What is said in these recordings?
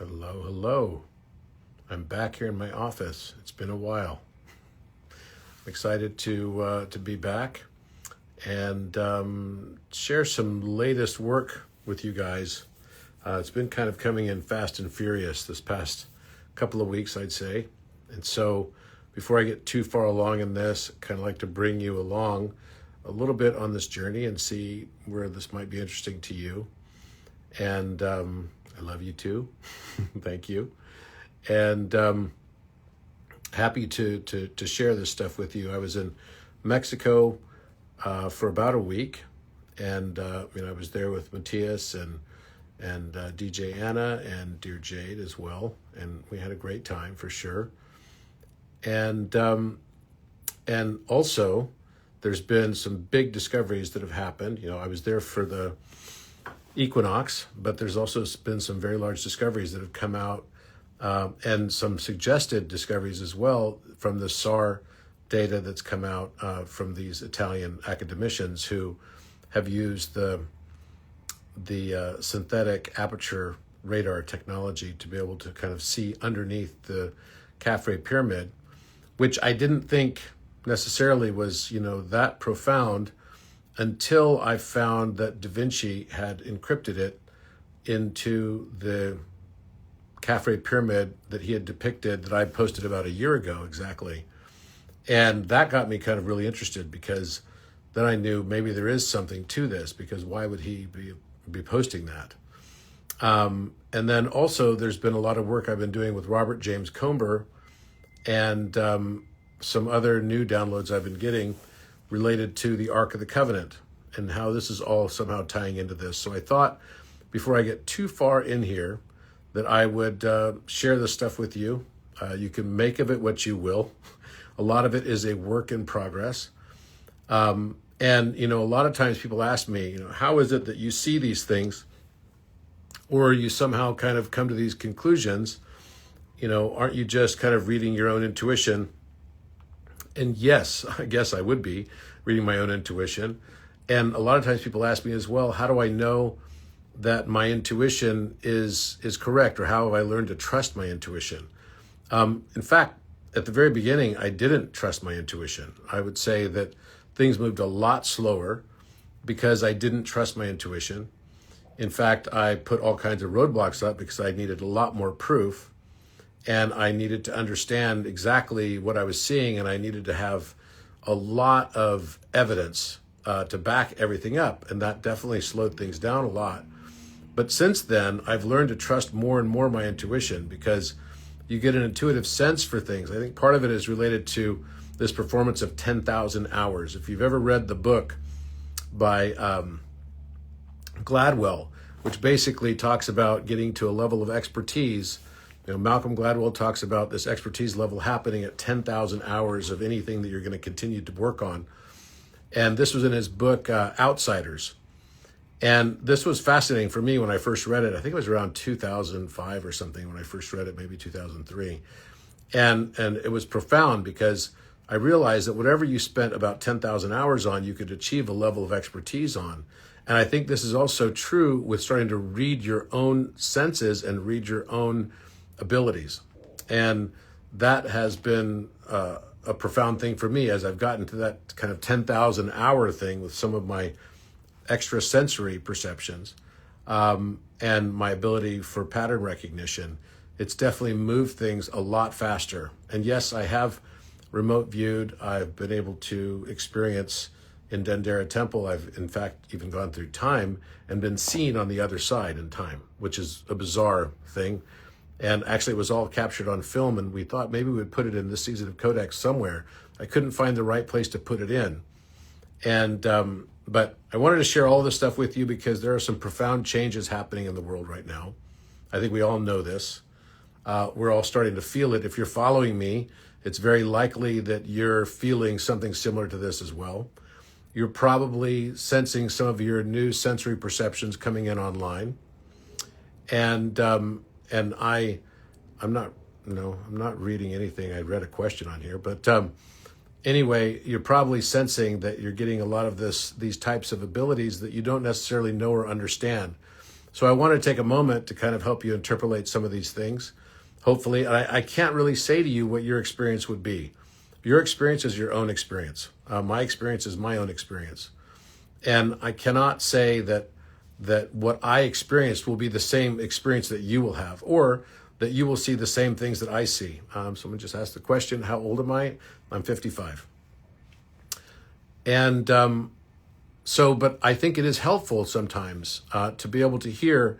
Hello, hello. I'm back here in my office. It's been a while. I'm excited to be back and share some latest work with you guys. It's been kind of coming in fast and furious this past couple of weeks, I'd say. And so before I get too far along in this, I'd kind of like to bring you along a little bit on this journey and see where this might be interesting to you. And I love you too. Thank you. And happy to share this stuff with you. I was in Mexico for about a week, and I was there with Matthias and DJ Anna and Dear Jade as well, and we had a great time for sure. And also, there's been some big discoveries that have happened. I was there for the equinox, but there's also been some very large discoveries that have come out, and some suggested discoveries as well from the SAR data that's come out from these Italian academicians who have used the synthetic aperture radar technology to be able to kind of see underneath the Khafre pyramid, which I didn't think necessarily was, that profound until I found that Vinci had encrypted it into the Khafre pyramid that he had depicted that I posted about a year ago exactly. And that got me kind of really interested, because then I knew maybe there is something to this, because why would he be posting that? And then also there's been a lot of work I've been doing with Robert James Comber and some other new downloads I've been getting related to the Ark of the Covenant and how this is all somehow tying into this. So I thought before I get too far in here that I would share this stuff with you. You can make of it what you will. A lot of it is a work in progress. And, a lot of times people ask me, how is it that you see these things, or you somehow kind of come to these conclusions? Aren't you just kind of reading your own intuition? And yes, I guess I would be reading my own intuition. And a lot of times people ask me as well, how do I know that my intuition is correct, or how have I learned to trust my intuition? In fact, at the very beginning, I didn't trust my intuition. I would say that things moved a lot slower because I didn't trust my intuition. In fact, I put all kinds of roadblocks up because I needed a lot more proof. And I needed to understand exactly what I was seeing, and I needed to have a lot of evidence to back everything up, and that definitely slowed things down a lot. But since then, I've learned to trust more and more my intuition, because you get an intuitive sense for things. I think part of it is related to this performance of 10,000 hours. If you've ever read the book by Gladwell, which basically talks about getting to a level of expertise. Malcolm Gladwell talks about this expertise level happening at 10,000 hours of anything that you're going to continue to work on. And this was in his book, Outsiders. And this was fascinating for me when I first read it. I think it was around 2005 or something when I first read it, maybe 2003. And it was profound, because I realized that whatever you spent about 10,000 hours on, you could achieve a level of expertise on. And I think this is also true with starting to read your own senses and read your own abilities. And that has been a profound thing for me as I've gotten to that kind of 10,000 hour thing with some of my extrasensory perceptions and my ability for pattern recognition. It's definitely moved things a lot faster. And yes, I have remote viewed. I've been able to experience in Dendera Temple. I've in fact even gone through time and been seen on the other side in time, which is a bizarre thing. And actually, it was all captured on film, and we thought maybe we'd put it in this season of Codex somewhere. I couldn't find the right place to put it in. And but I wanted to share all this stuff with you because there are some profound changes happening in the world right now. I think we all know this. We're all starting to feel it. If you're following me, it's very likely that you're feeling something similar to this as well. You're probably sensing some of your new sensory perceptions coming in online. And I'm not reading anything. I read a question on here, but anyway, you're probably sensing that you're getting a lot of these types of abilities that you don't necessarily know or understand. So I want to take a moment to kind of help you interpolate some of these things. Hopefully, I can't really say to you what your experience would be. Your experience is your own experience. My experience is my own experience. And I cannot say that what I experienced will be the same experience that you will have, or that you will see the same things that I see. Someone just asked the question, how old am I? I'm 55. And but I think it is helpful sometimes to be able to hear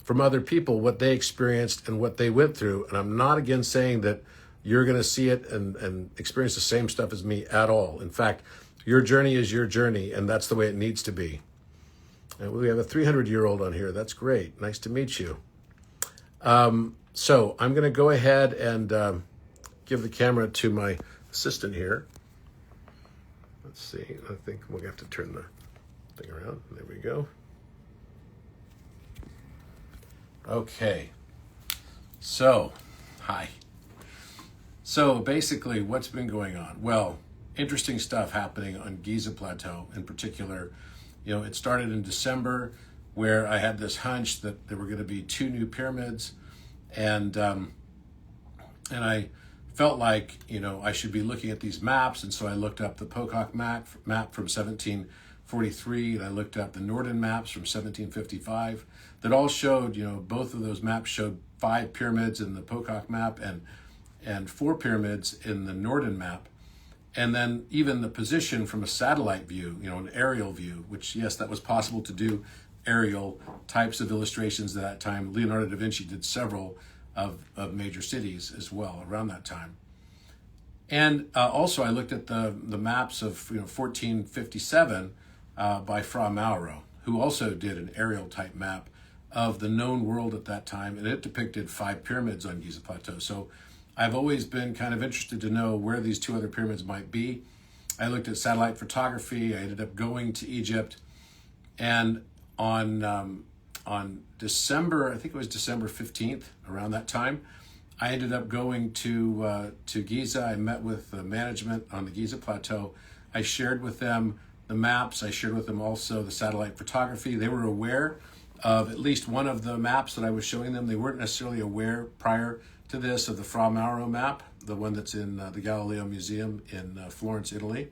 from other people what they experienced and what they went through. And I'm not again saying that you're going to see it and experience the same stuff as me at all. In fact, your journey is your journey, and that's the way it needs to be. And we have a 300-year-old on here. That's great. Nice to meet you. So I'm going to go ahead and give the camera to my assistant here. Let's see. I think we'll have to turn the thing around. There we go. Okay. So, hi. So basically, what's been going on? Well, interesting stuff happening on Giza Plateau in particular. It started in December, where I had this hunch that there were going to be 2 new pyramids, and I felt like I should be looking at these maps, and so I looked up the Pocock map from 1743, and I looked up the Norden maps from 1755 that all showed, both of those maps showed 5 pyramids in the Pocock map and 4 pyramids in the Norden map. And then even the position from a satellite view, an aerial view, which, yes, that was possible to do aerial types of illustrations at that time. Leonardo da Vinci did several of major cities as well around that time. And also I looked at the maps of 1457 by Fra Mauro, who also did an aerial type map of the known world at that time, and it depicted 5 pyramids on Giza Plateau. So I've always been kind of interested to know where these 2 other pyramids might be. I looked at satellite photography. I ended up going to Egypt, and on December, I think it was December 15th, around that time, I ended up going to Giza. I met with the management on the Giza Plateau. I shared with them the maps. I shared with them also the satellite photography. They were aware of at least one of the maps that I was showing them. They weren't necessarily aware prior to this of the Fra Mauro map, the one that's in the Galileo Museum in Florence, Italy.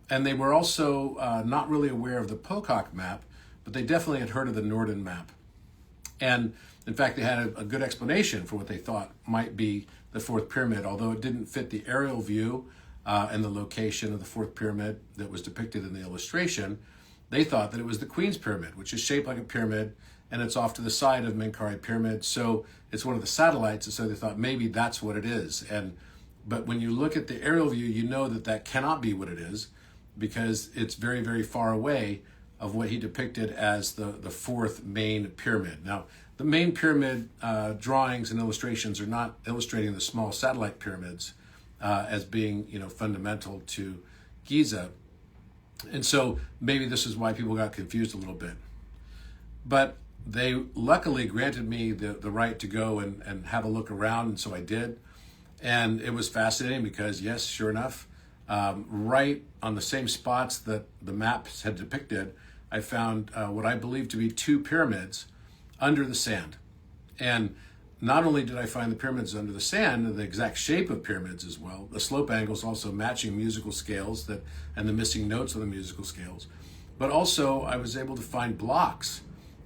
And they were also not really aware of the Pocock map, but they definitely had heard of the Norden map. And in fact, they had a good explanation for what they thought might be the 4th pyramid, although it didn't fit the aerial view and the location of the 4th pyramid that was depicted in the illustration. They thought that it was the Queen's Pyramid, which is shaped like a pyramid, and it's off to the side of Menkaure Pyramid, so it's one of the satellites, and so they thought maybe that's what it is. But when you look at the aerial view, you know that cannot be what it is, because it's very, very far away of what he depicted as the 4th main pyramid. Now, the main pyramid drawings and illustrations are not illustrating the small satellite pyramids as being, fundamental to Giza. And so maybe this is why people got confused a little bit. But they luckily granted me the right to go and have a look around, and so I did. And it was fascinating because, yes, sure enough, right on the same spots that the maps had depicted, I found what I believe to be 2 pyramids under the sand. And not only did I find the pyramids under the sand, the exact shape of pyramids as well, the slope angles also matching musical scales and the missing notes on the musical scales, but also I was able to find blocks.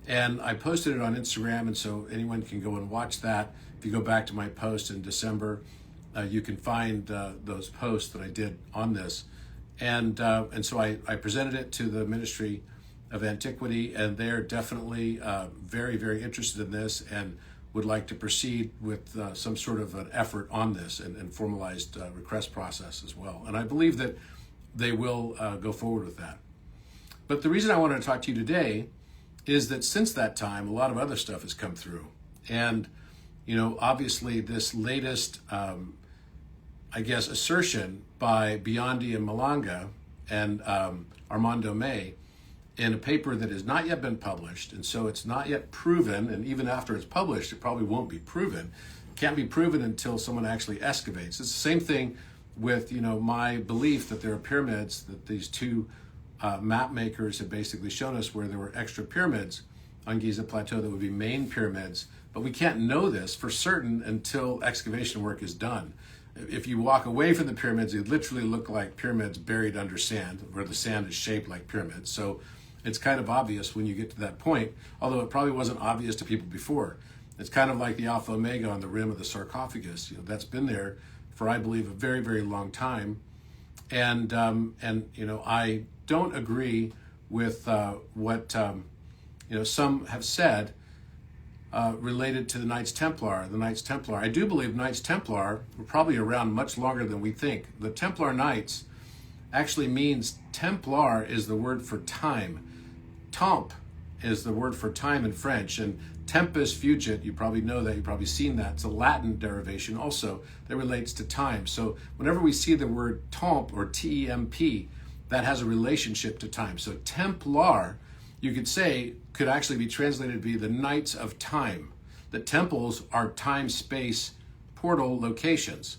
And I posted it on Instagram, and so anyone can go and watch that. If you go back to my post in December, you can find those posts that I did on this. And so I presented it to the Ministry of Antiquity, and they're definitely very, very interested in this and would like to proceed with some sort of an effort on this and formalized request process as well. And I believe that they will go forward with that. But the reason I wanted to talk to you today is that since that time, a lot of other stuff has come through. And, obviously this latest, assertion by Biondi and Malanga and Armando May in a paper that has not yet been published, and so it's not yet proven, and even after it's published, it probably won't be proven. It can't be proven until someone actually excavates. It's the same thing with, my belief that there are pyramids, that these 2 map makers have basically shown us where there were extra pyramids on Giza Plateau that would be main pyramids, but we can't know this for certain until excavation work is done. If you walk away from the pyramids, they literally look like pyramids buried under sand, where the sand is shaped like pyramids. So it's kind of obvious when you get to that point, although it probably wasn't obvious to people before. It's kind of like the Alpha Omega on the rim of the sarcophagus. That's been there for, I believe, a very, very long time. And I don't agree with what some have said related to the Knights Templar. The Knights Templar, I do believe Knights Templar were probably around much longer than we think. The Templar Knights actually means, Templar is the word for time. Temp is the word for time in French, and tempus fugit, you probably know that, you've probably seen that. It's a Latin derivation also that relates to time. So whenever we see the word temp or T-E-M-P, that has a relationship to time. So Templar, you could say, could actually be translated to be the Knights of Time. The temples are time-space portal locations.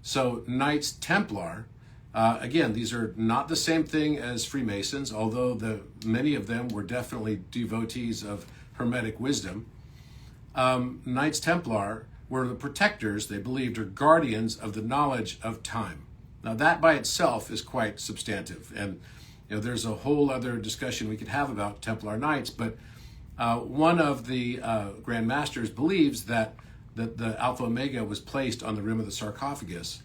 So Knights Templar, again, these are not the same thing as Freemasons, although many of them were definitely devotees of Hermetic wisdom. Knights Templar were the protectors, they believed, or guardians of the knowledge of time. Now that by itself is quite substantive, and there's a whole other discussion we could have about Templar Knights, but one of the Grand Masters believes that the Alpha Omega was placed on the rim of the sarcophagus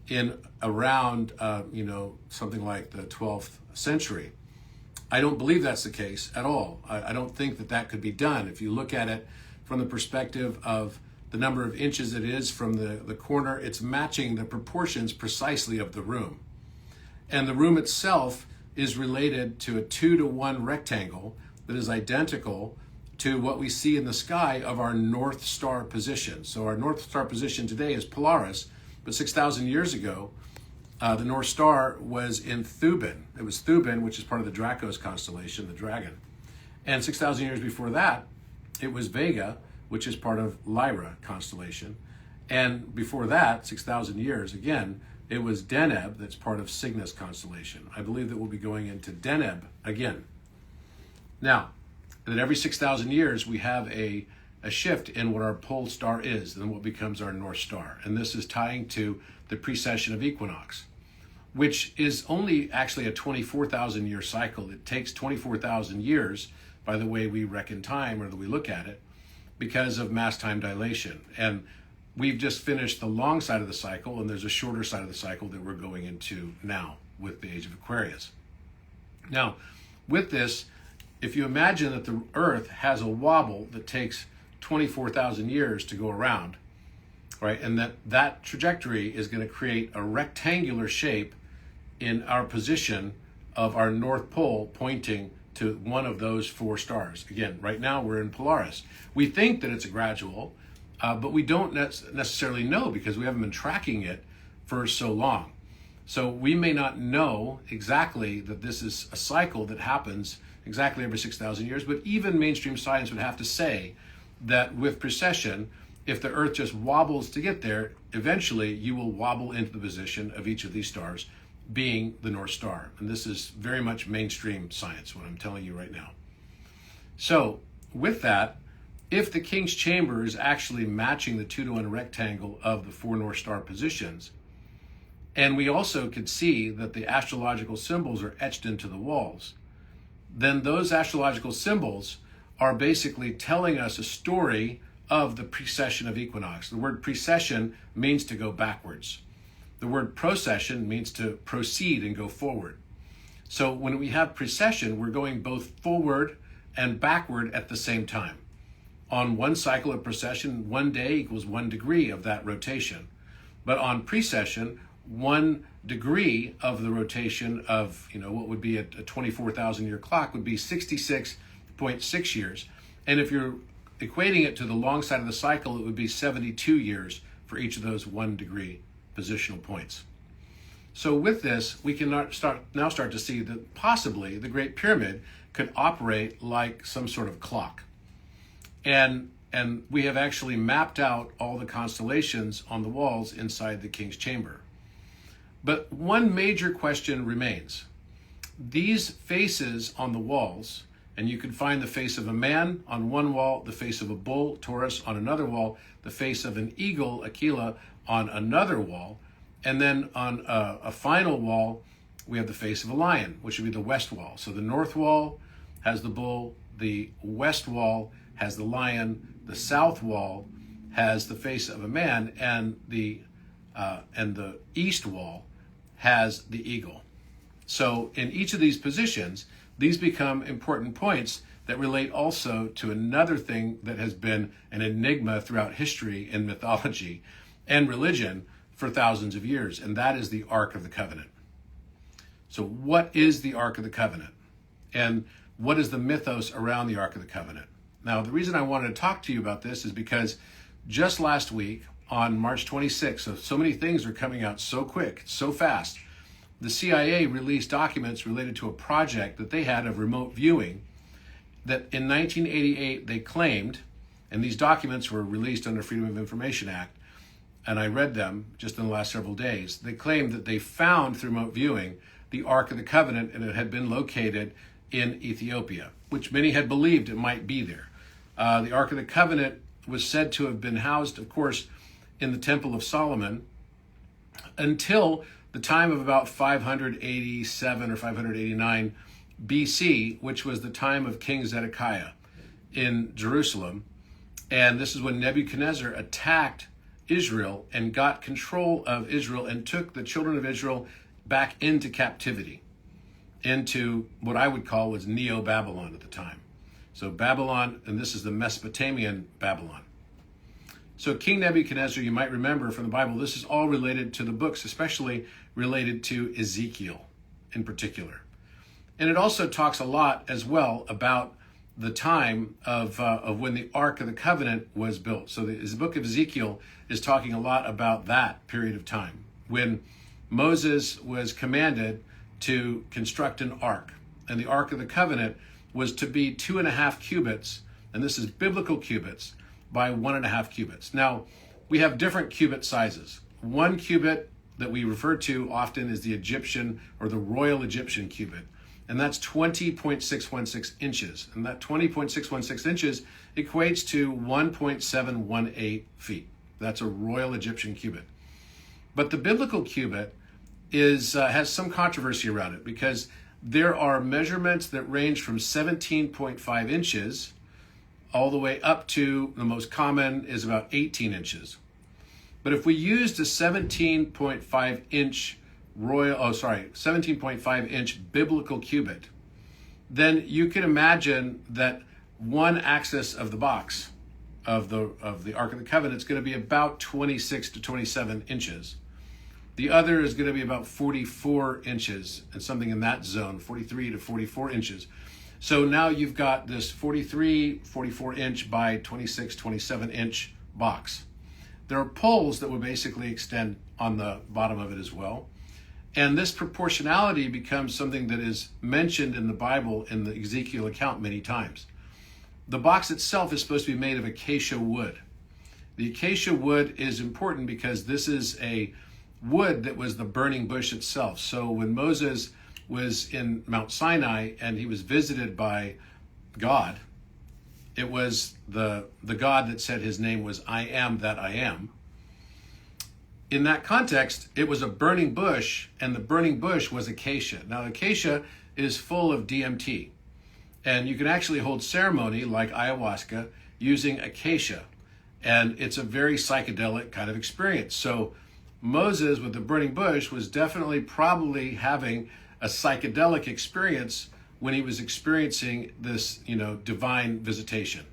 in around, something like the 12th century. I don't believe that's the case at all. I don't think that could be done. If you look at it from the perspective of the number of inches it is from the corner, it's matching the proportions precisely of the room. And the room itself is related to a 2-to-1 rectangle that is identical to what we see in the sky of our North Star position. So our North Star position today is Polaris, but 6,000 years ago, the North Star was in Thuban. It was Thuban, which is part of the Dracos constellation, the dragon. And 6,000 years before that, it was Vega, which is part of Lyra constellation. And before that, 6,000 years, again, it was Deneb, that's part of Cygnus constellation. I believe that we'll be going into Deneb again. Now, that every 6,000 years, we have a shift in what our pole star is and what becomes our North Star. And this is tying to the precession of equinox, which is only actually a 24,000 year cycle. It takes 24,000 years by the way we reckon time or that we look at it because of mass time dilation. And we've just finished the long side of the cycle, and there's a shorter side of the cycle that we're going into now with the Age of Aquarius. Now, with this, if you imagine that the Earth has a wobble that takes 24,000 years to go around, right, and that trajectory is going to create a rectangular shape in our position of our North Pole pointing to one of those 4 stars. Again, right now we're in Polaris. We think that it's a gradual, but we don't necessarily know because we haven't been tracking it for so long. So we may not know exactly that this is a cycle that happens exactly every 6,000 years, but even mainstream science would have to say that with precession, if the Earth just wobbles to get there, eventually you will wobble into the position of each of these stars being the North Star. And this is very much mainstream science, what I'm telling you right now. So with that, if the King's Chamber is actually matching the 2-to-1 rectangle of the 4 North Star positions, and we also could see that the astrological symbols are etched into the walls, then those astrological symbols are basically telling us a story of the precession of equinox. The word precession means to go backwards. The word procession means to proceed and go forward. So when we have precession, we're going both forward and backward at the same time. On one cycle of precession, 1 day equals 1 degree of that rotation. But on precession, 1 degree of the rotation of, what would be a 24,000 year clock would be 66.6 years. And if you're equating it to the long side of the cycle, it would be 72 years for each of those 1 degree positional points. So with this, we can now start to see that possibly the Great Pyramid could operate like some sort of clock. And we have actually mapped out all the constellations on the walls inside the King's Chamber. But one major question remains. These faces on the walls And you could find the face of a man on one wall, the face of a bull, Taurus, on another wall, the face of an eagle, Aquila, on another wall. And then on a final wall, we have the face of a lion, which would be the west wall. So the north wall has the bull, the west wall has the lion, the south wall has the face of a man, and the east wall has the eagle. So in each of these positions, these become important points that relate also to another thing that has been an enigma throughout history in mythology and religion for thousands of years, and that is the Ark of the Covenant. So what is the Ark of the Covenant? And what is the mythos around the Ark of the Covenant? Now, the reason I wanted to talk to you about this is because just last week, on March 26th, so many things are coming out so quick, so fast, the CIA released documents related to a project that they had of remote viewing that in 1988 they claimed, and these documents were released under Freedom of Information Act, and I read them just in the last several days. They claimed that they found through remote viewing the Ark of the Covenant, and it had been located in Ethiopia, which many had believed it might be there. The Ark of the Covenant was said to have been housed, of course, in the Temple of Solomon until the time of about 587 or 589 BC, which was the time of King Zedekiah in Jerusalem. And this is when Nebuchadnezzar attacked Israel and got control of Israel and took the children of Israel back into captivity, into what I would call was Neo-Babylon at the time. So Babylon, and this is the Mesopotamian Babylon. So King Nebuchadnezzar, you might remember from the Bible, this is all related to the books, especially related to Ezekiel in particular. And it also talks a lot as well about the time of when the Ark of the Covenant was built. So the book of Ezekiel is talking a lot about that period of time when Moses was commanded to construct an ark. And the Ark of the Covenant was to be 2.5 cubits, and this is biblical cubits, by 1.5 cubits. Now, we have different cubit sizes. 1 cubit that we refer to often is the Egyptian or the Royal Egyptian cubit, and that's 20.616 inches. And that 20.616 inches equates to 1.718 feet. That's a Royal Egyptian cubit. But the biblical cubit has some controversy around it because there are measurements that range from 17.5 inches all the way up to, the most common is about 18 inches. But if we used a 17.5 inch biblical cubit, then you can imagine that one axis of the box of the Ark of the Covenant is going to be about 26 to 27 inches. The other is going to be about 44 inches and something in that zone, 43 to 44 inches. So now you've got this 43, 44 inch by 26, 27 inch box. There are poles that will basically extend on the bottom of it as well. And this proportionality becomes something that is mentioned in the Bible in the Ezekiel account many times. The box itself is supposed to be made of acacia wood. The acacia wood is important because this is a wood that was the burning bush itself. So when Moses was in Mount Sinai and he was visited by God, it was the God that said his name was I am that I am. In that context, it was a burning bush, and the burning bush was acacia. Now, acacia is full of DMT, and you can actually hold ceremony like ayahuasca using acacia, and it's a very psychedelic kind of experience. So Moses with the burning bush was definitely probably having a psychedelic experience when he was experiencing this, divine visitation.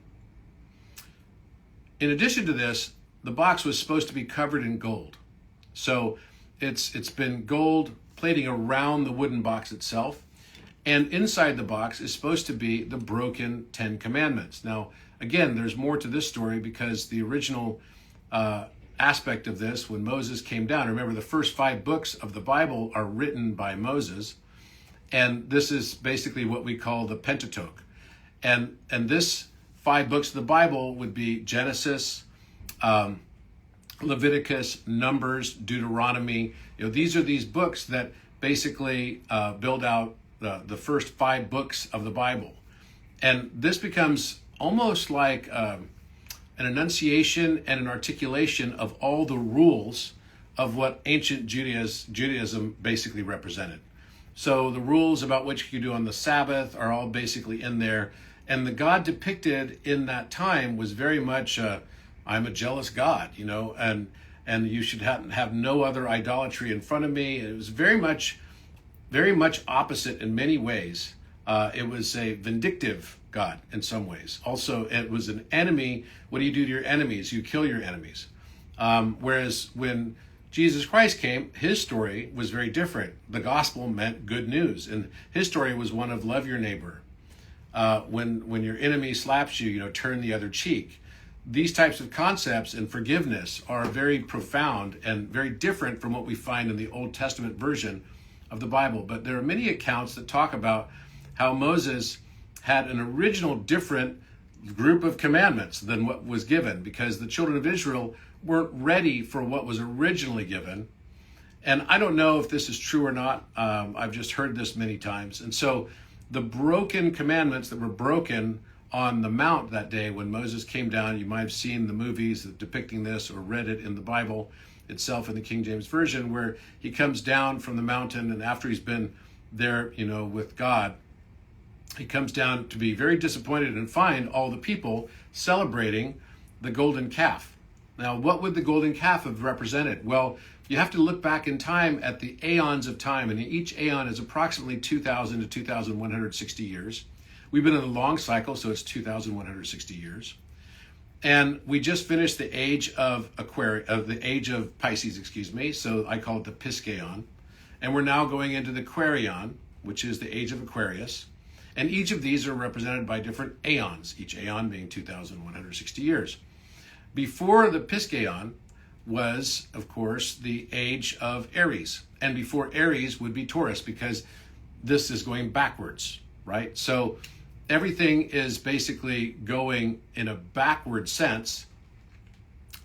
In addition to this, the box was supposed to be covered in gold. So it's been gold plating around the wooden box itself. And inside the box is supposed to be the broken 10 commandments. Now, again, there's more to this story because the original aspect of this, when Moses came down, remember the first 5 books of the Bible are written by Moses. And this is basically what we call the Pentateuch. And this 5 books of the Bible would be Genesis, Leviticus, Numbers, Deuteronomy. These are these books that basically build out the first 5 books of the Bible. And this becomes almost like an enunciation and an articulation of all the rules of what ancient Judaism basically represented. So the rules about what you do on the Sabbath are all basically in there. And the God depicted in that time was very much, I'm a jealous God, and you should have no other idolatry in front of me. It was very much opposite in many ways. It was a vindictive God in some ways. Also, it was an enemy. What do you do to your enemies? You kill your enemies. Whereas when Jesus Christ came, his story was very different. The gospel meant good news, and his story was one of love your neighbor. When your enemy slaps you, turn the other cheek. These types of concepts and forgiveness are very profound and very different from what we find in the Old Testament version of the Bible. But there are many accounts that talk about how Moses had an original different group of commandments than what was given, because the children of Israel weren't ready for what was originally given. And I don't know if this is true or not. I've just heard this many times. And so the broken commandments that were broken on the mount that day when Moses came down, you might have seen the movies depicting this or read it in the Bible itself in the King James Version, where he comes down from the mountain, and after he's been there, with God, he comes down to be very disappointed and find all the people celebrating the golden calf. Now, what would the golden calf have represented? Well, you have to look back in time at the aeons of time, and each aeon is approximately 2,000 to 2,160 years. We've been in a long cycle, so it's 2,160 years. And we just finished the age of the age of Pisces, so I call it the Piscaeon. And we're now going into the Aquarion, which is the age of Aquarius. And each of these are represented by different aeons, each aeon being 2,160 years. Before the Piscaeon was, of course, the age of Aries. And before Aries would be Taurus, because this is going backwards, right? So everything is basically going in a backward sense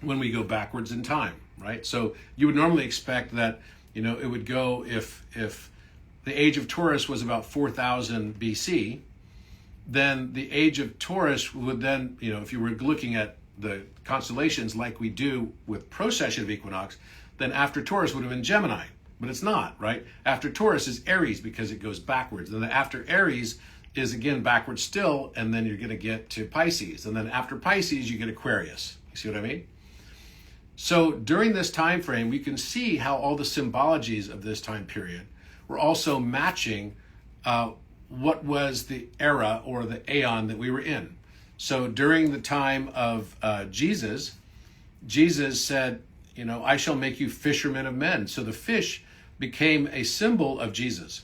when we go backwards in time, right? So you would normally expect that, it would go if the age of Taurus was about 4,000 BC, then the age of Taurus would then, if you were looking at the constellations like we do with precession of equinox, then after Taurus would have been Gemini, but it's not, right? After Taurus is Aries because it goes backwards. And then after Aries is again backwards still, and then you're going to get to Pisces. And then after Pisces, you get Aquarius. You see what I mean? So during this time frame, we can see how all the symbologies of this time period were also matching what was the era or the aeon that we were in. So during the time of Jesus said, I shall make you fishermen of men. So the fish became a symbol of Jesus.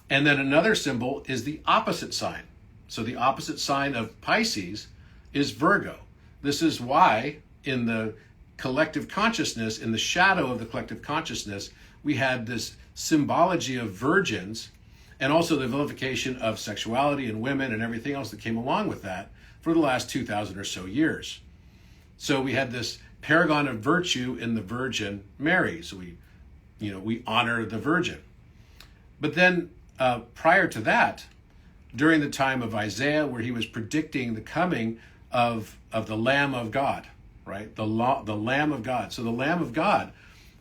And then another symbol is the opposite sign. So the opposite sign of Pisces is Virgo. This is why in the collective consciousness, in the shadow of the collective consciousness, we had this symbology of virgins, and also the vilification of sexuality and women and everything else that came along with that for the last 2,000 or so years. So we had this paragon of virtue in the Virgin Mary. So we honor the Virgin. But then prior to that, during the time of Isaiah, where he was predicting the coming of the Lamb of God, right? The Lamb of God. So the Lamb of God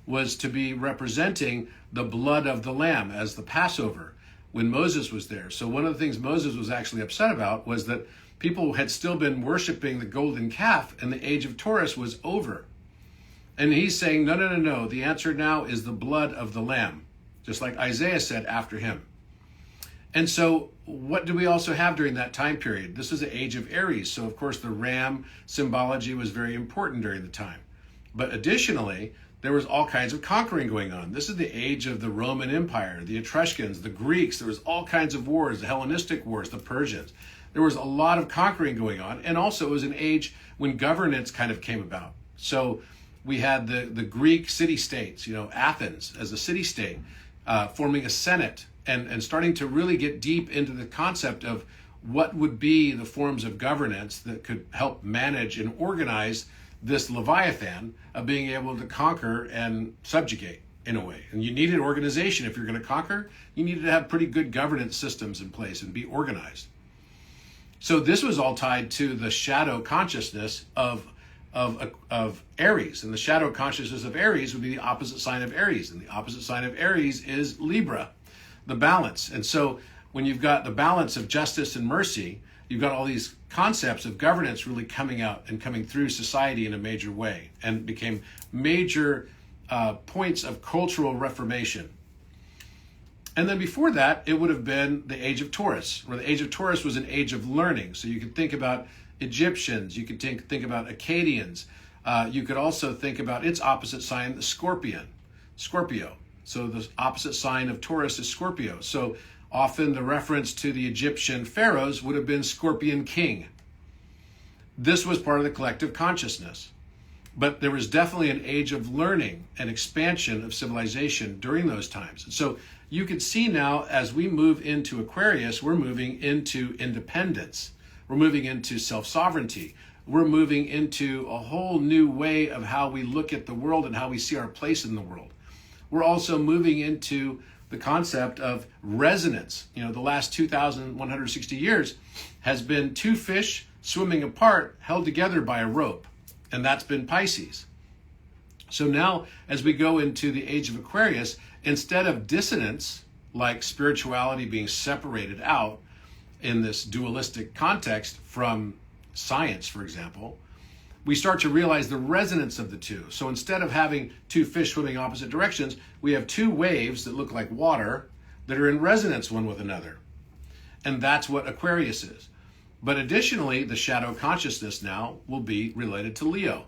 was to be representing the blood of the Lamb as the Passover when Moses was there. So one of the things Moses was actually upset about was that people had still been worshiping the golden calf and the age of Taurus was over. And he's saying, no. The answer now is the blood of the Lamb, just like Isaiah said after him. And so what do we also have during that time period? This is the age of Aries. So of course the ram symbology was very important during the time. But additionally, there was all kinds of conquering going on. This is the age of the Roman Empire, the Etruscans, the Greeks. There was all kinds of wars, the Hellenistic wars, the Persians. There was a lot of conquering going on. And also it was an age when governance kind of came about. So we had the Greek city-states, Athens as a city-state, forming a senate and starting to really get deep into the concept of what would be the forms of governance that could help manage and organize this Leviathan of being able to conquer and subjugate in a way. And you needed organization. If you're going to conquer, you needed to have pretty good governance systems in place and be organized. So this was all tied to the shadow consciousness of Aries, and the shadow consciousness of Aries would be the opposite sign of Aries, and the opposite sign of Aries is Libra, the balance. And so when you've got the balance of justice and mercy, you've got all these concepts of governance really coming out and coming through society in a major way, and became major points of cultural reformation. And then before that, it would have been the Age of Taurus, where the Age of Taurus was an age of learning. So you could think about Egyptians, you could think about Akkadians. You could also think about its opposite sign, the Scorpio. So the opposite sign of Taurus is Scorpio. So often the reference to the Egyptian pharaohs would have been Scorpion King. This was part of the collective consciousness. But there was definitely an age of learning and expansion of civilization during those times. And so you can see now, as we move into Aquarius, we're moving into independence. We're moving into self-sovereignty. We're moving into a whole new way of how we look at the world and how we see our place in the world. We're also moving into the concept of resonance. You know, the last 2,160 years has been two fish swimming apart, held together by a rope. And that's been Pisces. So now, as we go into the Age of Aquarius, instead of dissonance, like spirituality being separated out in this dualistic context from science, for example, we start to realize the resonance of the two. So instead of having two fish swimming opposite directions, we have two waves that look like water that are in resonance one with another. And that's what Aquarius is. But additionally, the shadow consciousness now will be related to Leo.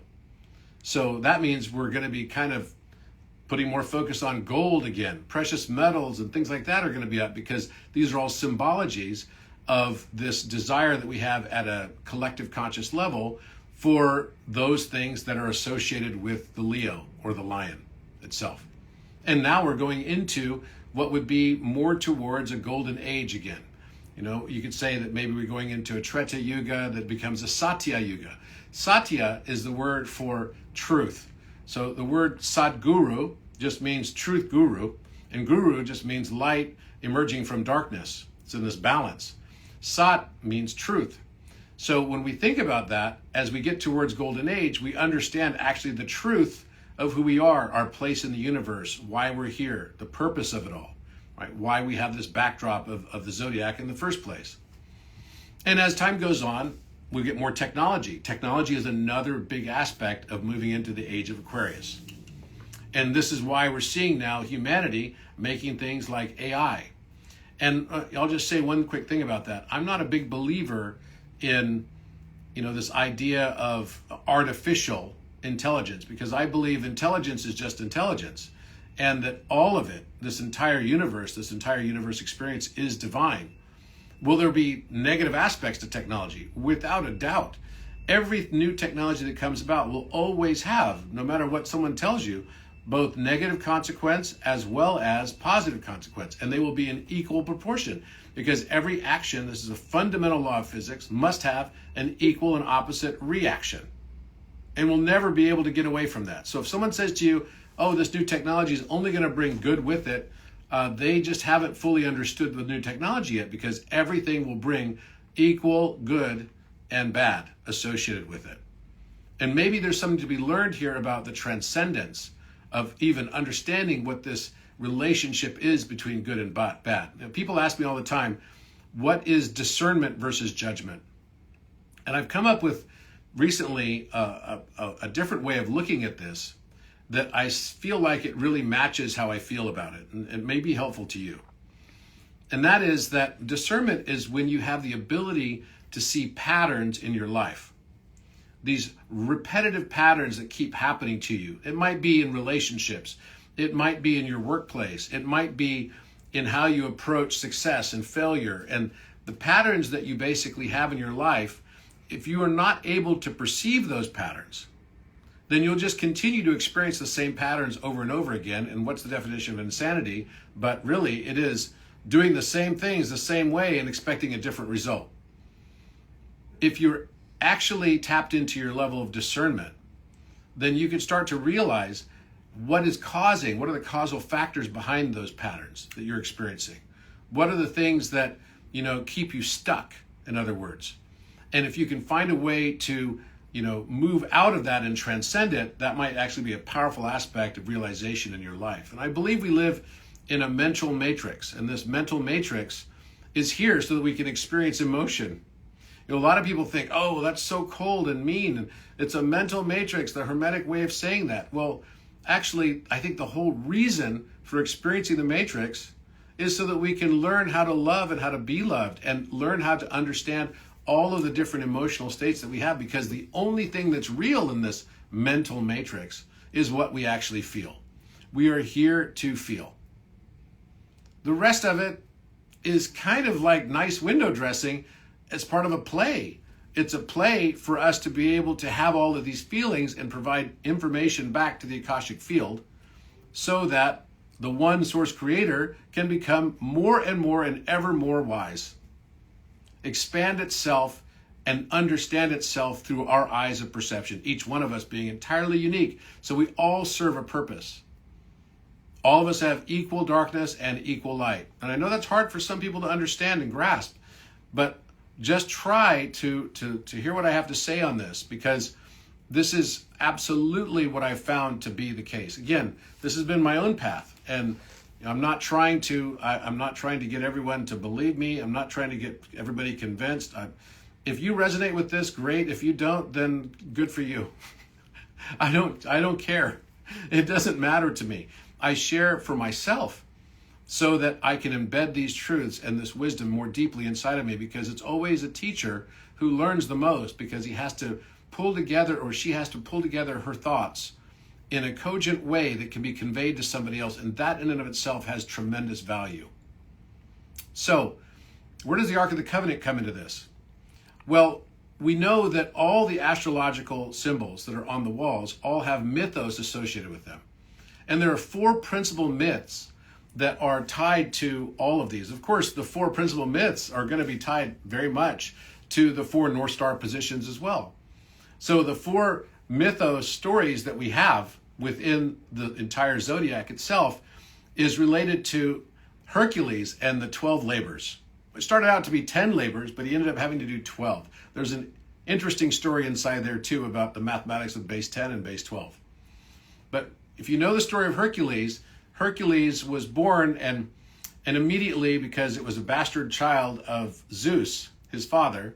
So that means we're going to be kind of putting more focus on gold again. Precious metals and things like that are going to be up, because these are all symbologies of this desire that we have at a collective conscious level for those things that are associated with the Leo or the lion itself. And now we're going into what would be more towards a golden age again. You know, you could say that maybe we're going into a Treta Yuga that becomes a Satya Yuga. Satya is the word for truth. So the word Sadguru just means truth guru, and guru just means light emerging from darkness. It's in this balance. Sat means truth. So when we think about that, as we get towards golden age, we understand actually the truth of who we are, our place in the universe, why we're here, the purpose of it all. Right? Why we have this backdrop of the Zodiac in the first place. And as time goes on, we get more technology. Technology is another big aspect of moving into the Age of Aquarius. And this is why we're seeing now humanity making things like AI. And I'll just say one quick thing about that. I'm not a big believer in, this idea of artificial intelligence, because I believe intelligence is just intelligence. And that all of it, this entire universe experience is divine. Will there be negative aspects to technology? Without a doubt. Every new technology that comes about will always have, no matter what someone tells you, both negative consequence as well as positive consequence. And they will be in equal proportion, because every action, this is a fundamental law of physics, must have an equal and opposite reaction. And we'll never be able to get away from that. So if someone says to you, oh, this new technology is only going to bring good with it, they just haven't fully understood the new technology yet, because everything will bring equal good and bad associated with it. And maybe there's something to be learned here about the transcendence of even understanding what this relationship is between good and bad. Now, people ask me all the time, what is discernment versus judgment? And I've come up with recently a different way of looking at this that I feel like it really matches how I feel about it, and it may be helpful to you. And that is that discernment is when you have the ability to see patterns in your life. These repetitive patterns that keep happening to you. It might be in relationships. It might be in your workplace. It might be in how you approach success and failure. And the patterns that you basically have in your life, if you are not able to perceive those patterns, then you'll just continue to experience the same patterns over and over again. And what's the definition of insanity? But really, it is doing the same things the same way and expecting a different result. If you're actually tapped into your level of discernment, then you can start to realize what are the causal factors behind those patterns that you're experiencing. What are the things that, keep you stuck, in other words? And if you can find a way to, move out of that and transcend it, that might actually be a powerful aspect of realization in your life. And I believe we live in a mental matrix, and this mental matrix is here so that we can experience emotion. A lot of people think, oh, that's so cold and mean, and it's a mental matrix, the Hermetic way of saying that. Well, actually, I think the whole reason for experiencing the matrix is so that we can learn how to love and how to be loved, and learn how to understand all of the different emotional states that we have, because the only thing that's real in this mental matrix is what we actually feel. We are here to feel. The rest of it is kind of like nice window dressing as part of a play. It's a play for us to be able to have all of these feelings and provide information back to the Akashic field so that the one source creator can become more and more and ever more wise, expand itself and understand itself through our eyes of perception, each one of us being entirely unique. So we all serve a purpose. All of us have equal darkness and equal light. And I know that's hard for some people to understand and grasp, but just try to hear what I have to say on this, because this is absolutely what I've found to be the case. Again, this has been my own path, and I'm not trying to get everyone to believe me. I'm not trying to get everybody convinced. If you resonate with this, great. If you don't, then good for you. I don't care. It doesn't matter to me. I share for myself so that I can embed these truths and this wisdom more deeply inside of me, because it's always a teacher who learns the most, because he has to pull together, or she has to pull together her thoughts in a cogent way that can be conveyed to somebody else. And that in and of itself has tremendous value. So where does the Ark of the Covenant come into this? Well, we know that all the astrological symbols that are on the walls all have mythos associated with them. And there are 4 principal myths that are tied to all of these. Of course, the 4 principal myths are going to be tied very much to the 4 North Star positions as well. So the 4 mythos stories that we have within the entire Zodiac itself is related to Hercules and the 12 labors. It started out to be 10 labors, but he ended up having to do 12. There's an interesting story inside there too about the mathematics of base 10 and base 12. But if you know the story of Hercules, Hercules was born and immediately, because it was a bastard child of Zeus, his father,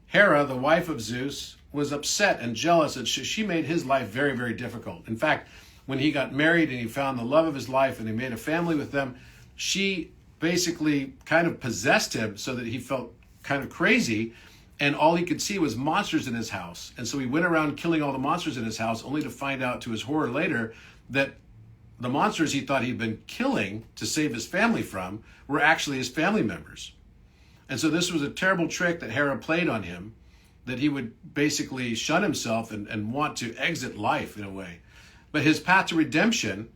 Hera, the wife of Zeus, was upset and jealous, and she made his life very, very difficult. In fact, when he got married and he found the love of his life and he made a family with them, she basically kind of possessed him so that he felt kind of crazy, and all he could see was monsters in his house. And so he went around killing all the monsters in his house, only to find out to his horror later that the monsters he thought he'd been killing to save his family from were actually his family members. And so this was a terrible trick that Hera played on him, that he would basically shun himself and want to exit life in a way. But his path to redemption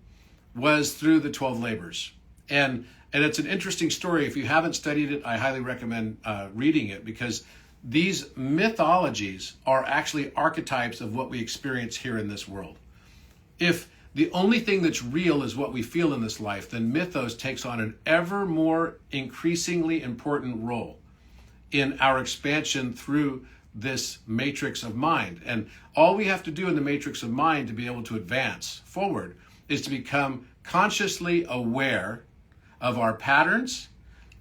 was through the 12 labors. And it's an interesting story. If you haven't studied it, I highly recommend reading it, because these mythologies are actually archetypes of what we experience here in this world. If the only thing that's real is what we feel in this life, then mythos takes on an ever more increasingly important role in our expansion through this matrix of mind. And all we have to do in the matrix of mind to be able to advance forward is to become consciously aware of our patterns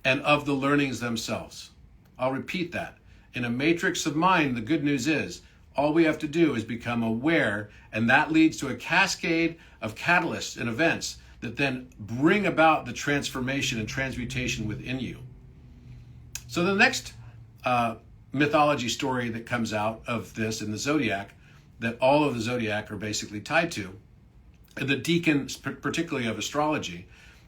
and of the learnings themselves. I'll repeat that. In a matrix of mind, the good news is all we have to do is become aware, and that leads to a cascade of catalysts and events that then bring about the transformation and transmutation within you. So the next mythology story that comes out of this in the Zodiac, that all of the Zodiac are basically tied to, and the deacon particularly of astrology,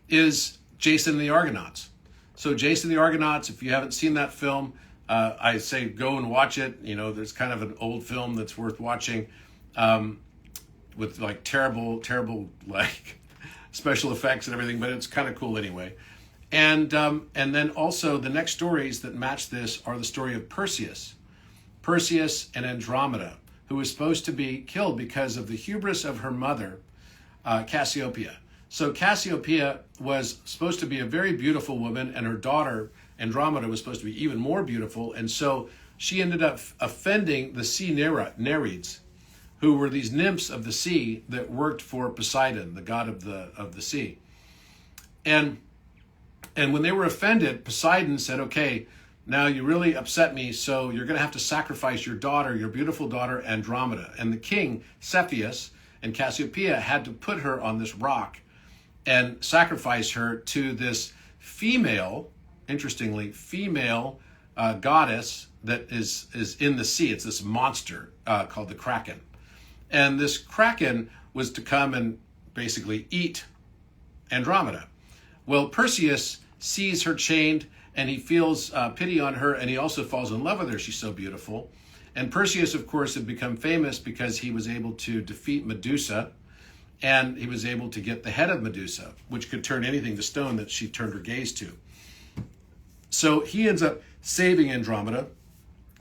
is Jason and the Argonauts. So Jason and the Argonauts, if you haven't seen that film, I say go and watch it. There's kind of an old film that's worth watching, with like terrible like special effects and everything, but it's kind of cool anyway. And then also the next stories that match this are the story of Perseus and Andromeda, who was supposed to be killed because of the hubris of her mother, Cassiopeia. So Cassiopeia was supposed to be a very beautiful woman, and her daughter Andromeda was supposed to be even more beautiful. And so she ended up offending the sea Nereids, who were these nymphs of the sea that worked for Poseidon, the god of the sea. And when they were offended, Poseidon said, okay, now you really upset me, so you're going to have to sacrifice your daughter, your beautiful daughter, Andromeda. And the king, Cepheus, and Cassiopeia had to put her on this rock and sacrifice her to this female, interestingly, female goddess that is in the sea. It's this monster called the Kraken. And this Kraken was to come and basically eat Andromeda. Well, Perseus sees her chained, and he feels pity on her, and he also falls in love with her. She's so beautiful. And Perseus, of course, had become famous because he was able to defeat Medusa, and he was able to get the head of Medusa, which could turn anything to stone that she turned her gaze to. So he ends up saving Andromeda.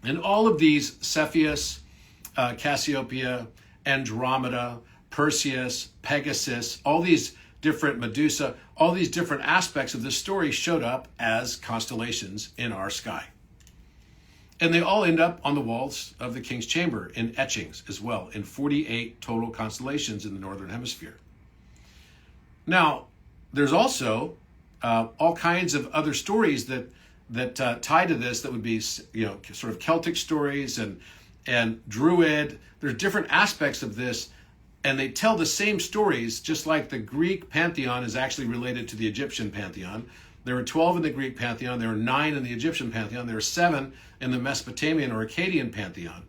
And all of these, Cepheus, Cassiopeia, Andromeda, Perseus, Pegasus, all these different Medusa, all these different aspects of this story showed up as constellations in our sky. And they all end up on the walls of the king's chamber in etchings as well, in 48 total constellations in the northern hemisphere. Now, there's also all kinds of other stories that tie to this that would be, sort of Celtic stories and Druid. There's different aspects of this, and they tell the same stories, just like the Greek pantheon is actually related to the Egyptian pantheon. There were 12 in the Greek pantheon, there were 9 in the Egyptian pantheon, there were 7 in the Mesopotamian or Akkadian pantheon.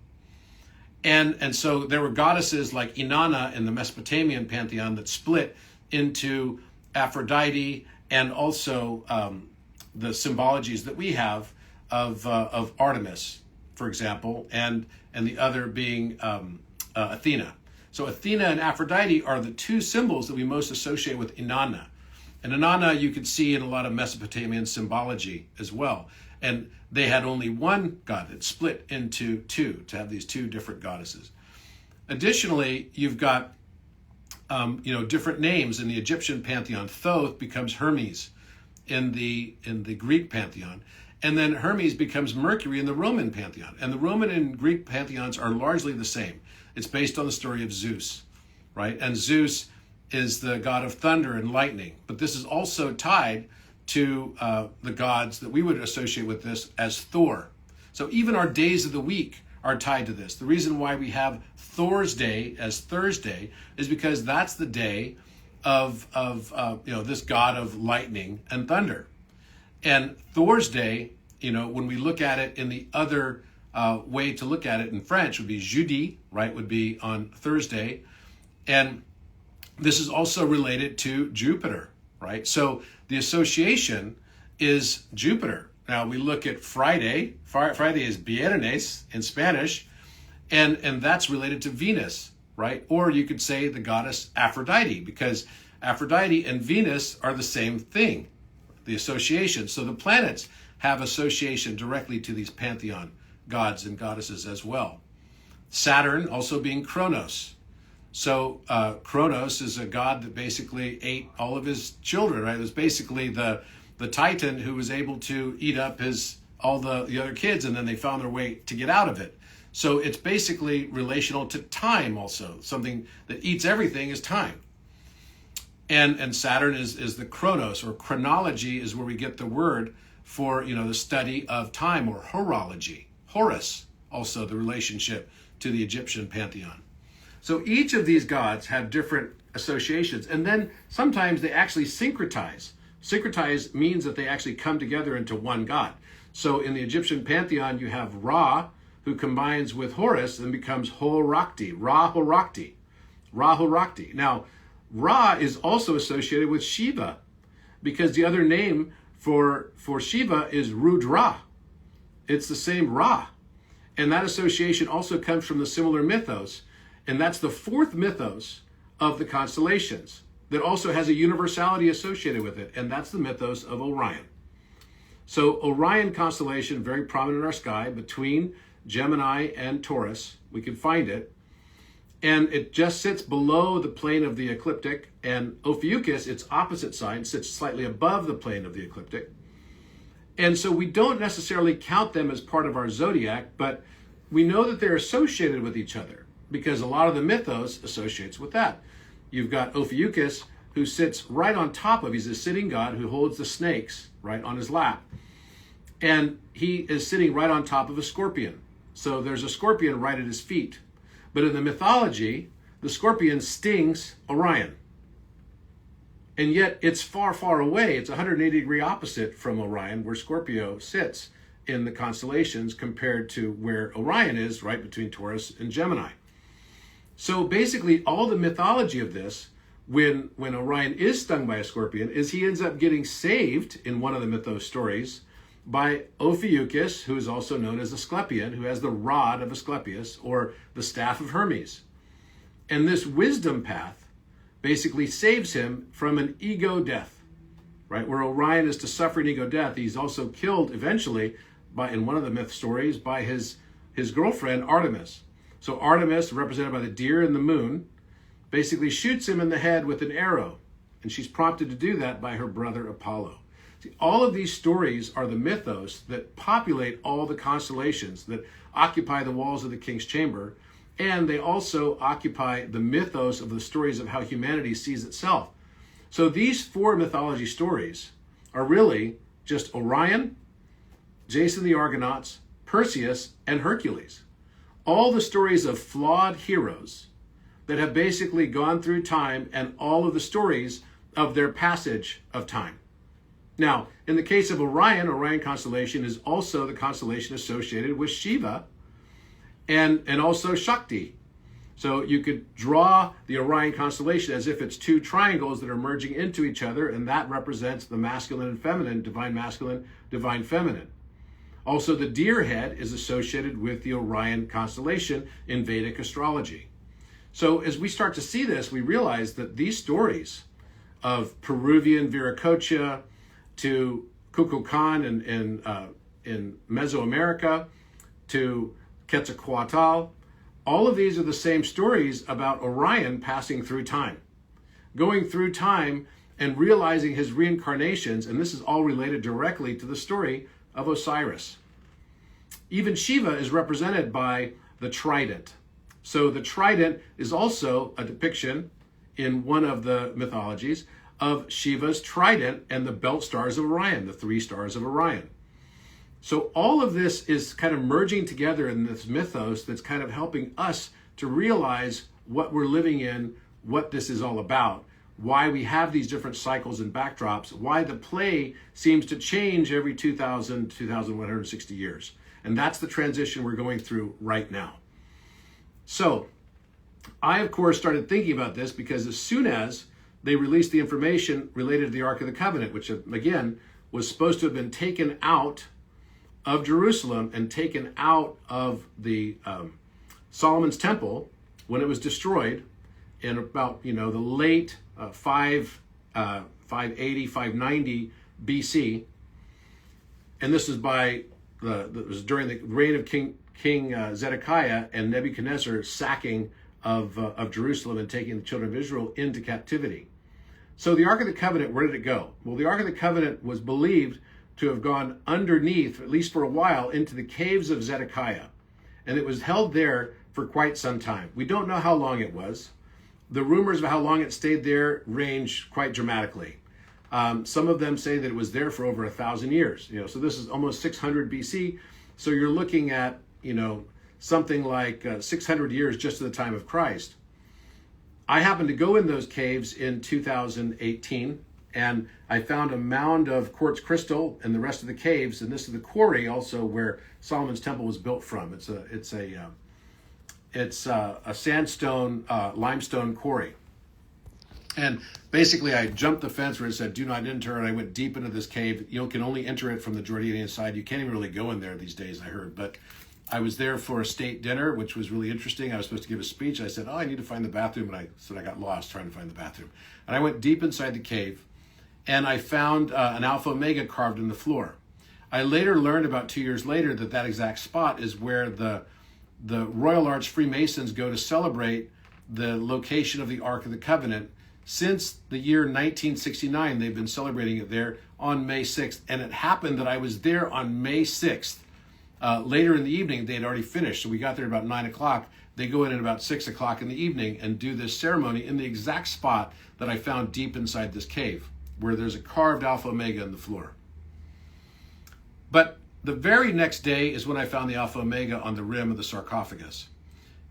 And so there were goddesses like Inanna in the Mesopotamian pantheon that split into Aphrodite and also the symbologies that we have of Artemis, for example, and the other being Athena. So Athena and Aphrodite are the two symbols that we most associate with Inanna. And Inanna you could see in a lot of Mesopotamian symbology as well. And they had only one god that split into two, to have these two different goddesses. Additionally, you've got different names in the Egyptian pantheon. Thoth becomes Hermes in the Greek pantheon. And then Hermes becomes Mercury in the Roman pantheon. And the Roman and Greek pantheons are largely the same. It's based on the story of Zeus, right? And Zeus is the god of thunder and lightning. But this is also tied to the gods that we would associate with this as Thor. So even our days of the week are tied to this. The reason why we have Thor's Day as Thursday is because that's the day of this god of lightning and thunder. And Thor's Day, when we look at it in the other way to look at it in French would be jeudi, right, would be on Thursday. And this is also related to Jupiter, right? So the association is Jupiter. Now we look at Friday. Friday is Viernes in Spanish, and that's related to Venus, right? Or you could say the goddess Aphrodite, because Aphrodite and Venus are the same thing, the association. So the planets have association directly to these pantheon gods and goddesses as well. Saturn also being Kronos. So Kronos is a god that basically ate all of his children, right? It was basically the Titan who was able to eat up all the other kids, and then they found their way to get out of it. So it's basically relational to time also. Something that eats everything is time. And Saturn is the Chronos, or chronology is where we get the word for, the study of time, or horology. Horus, also the relationship to the Egyptian pantheon. So each of these gods have different associations, and then sometimes they actually syncretize. Syncretize means that they actually come together into one god. So in the Egyptian pantheon, you have Ra, who combines with Horus and becomes Horakti, Ra-Horakti, Ra-Horakti. Now, Ra is also associated with Shiva, because the other name for Shiva is Rudra. It's the same Ra. And that association also comes from the similar mythos. And that's the fourth mythos of the constellations that also has a universality associated with it. And that's the mythos of Orion. So Orion constellation, very prominent in our sky between Gemini and Taurus. We can find it. And it just sits below the plane of the ecliptic. And Ophiuchus, its opposite side, sits slightly above the plane of the ecliptic. And so we don't necessarily count them as part of our zodiac, but we know that they're associated with each other because a lot of the mythos associates with that. You've got Ophiuchus, who sits right on top of, he's a sitting god who holds the snakes right on his lap. And he is sitting right on top of a scorpion. So there's a scorpion right at his feet. But in the mythology, the scorpion stings Orion. And yet it's far, far away. It's 180-degree opposite from Orion, where Scorpio sits in the constellations compared to where Orion is, right between Taurus and Gemini. So basically, all the mythology of this, when Orion is stung by a scorpion, is he ends up getting saved in one of the mythos stories by Ophiuchus, who is also known as Asclepion, who has the rod of Asclepius, or the staff of Hermes. And this wisdom path basically saves him from an ego death, right? Where Orion is to suffer an ego death. He's also killed eventually in one of the myth stories by his girlfriend, Artemis. So Artemis, represented by the deer and the moon, basically shoots him in the head with an arrow. And she's prompted to do that by her brother Apollo. See, all of these stories are the mythos that populate all the constellations that occupy the walls of the king's chamber. And they also occupy the mythos of the stories of how humanity sees itself. So these four mythology stories are really just Orion, Jason the Argonauts, Perseus, and Hercules. All the stories of flawed heroes that have basically gone through time, and all of the stories of their passage of time. Now, in the case of Orion, Orion constellation is also the constellation associated with Shiva and also Shakti. So you could draw the Orion constellation as if it's two triangles that are merging into each other, and that represents the masculine and feminine, divine feminine. Also, the deer head is associated with the Orion constellation in Vedic astrology. So as we start to see this, we realize that these stories of Peruvian Viracocha to Kukulkan in Mesoamerica to Quetzalcoatl, all of these are the same stories about Orion passing through time, going through time and realizing his reincarnations, and this is all related directly to the story of Osiris. Even Shiva is represented by the trident. So the trident is also a depiction in one of the mythologies of Shiva's trident and the belt stars of Orion, the 3 stars of Orion. So all of this is kind of merging together in this mythos that's kind of helping us to realize what we're living in, what this is all about, why we have these different cycles and backdrops, why the play seems to change every 2,160 years. And that's the transition we're going through right now. So I, of course, started thinking about this because as soon as they released the information related to the Ark of the Covenant, which again was supposed to have been taken out of Jerusalem and taken out of the Solomon's Temple when it was destroyed in about the late 580, 590 BC, and this is it was during the reign of King Zedekiah and Nebuchadnezzar sacking of Jerusalem and taking the children of Israel into captivity. So the Ark of the Covenant, where did it go? Well, the Ark of the Covenant was believed to have gone underneath, at least for a while, into the caves of Zedekiah. And it was held there for quite some time. We don't know how long it was. The rumors of how long it stayed there range quite dramatically. Some of them say that it was there for over 1,000 years. So this is almost 600 BC. So you're looking at, something like 600 years just at the time of Christ. I happened to go in those caves in 2018, and I found a mound of quartz crystal in the rest of the caves, and this is the quarry also where Solomon's Temple was built from. It's a sandstone, limestone quarry. And basically I jumped the fence where it said, "Do not enter," and I went deep into this cave. You can only enter it from the Jordanian side. You can't even really go in there these days, I heard. But I was there for a state dinner, which was really interesting. I was supposed to give a speech. I said, I need to find the bathroom. And I said I got lost trying to find the bathroom. And I went deep inside the cave, and I found an Alpha Omega carved in the floor. I later learned about 2 years later that exact spot is where the Royal Arch Freemasons go to celebrate the location of the Ark of the Covenant. Since the year 1969, they've been celebrating it there on May 6th, and it happened that I was there on May 6th. Later in the evening, they had already finished, so we got there about 9 o'clock. They go in at about 6 o'clock in the evening and do this ceremony in the exact spot that I found deep inside this cave, where there's a carved Alpha Omega in the floor. But the very next day is when I found the Alpha Omega on the rim of the sarcophagus.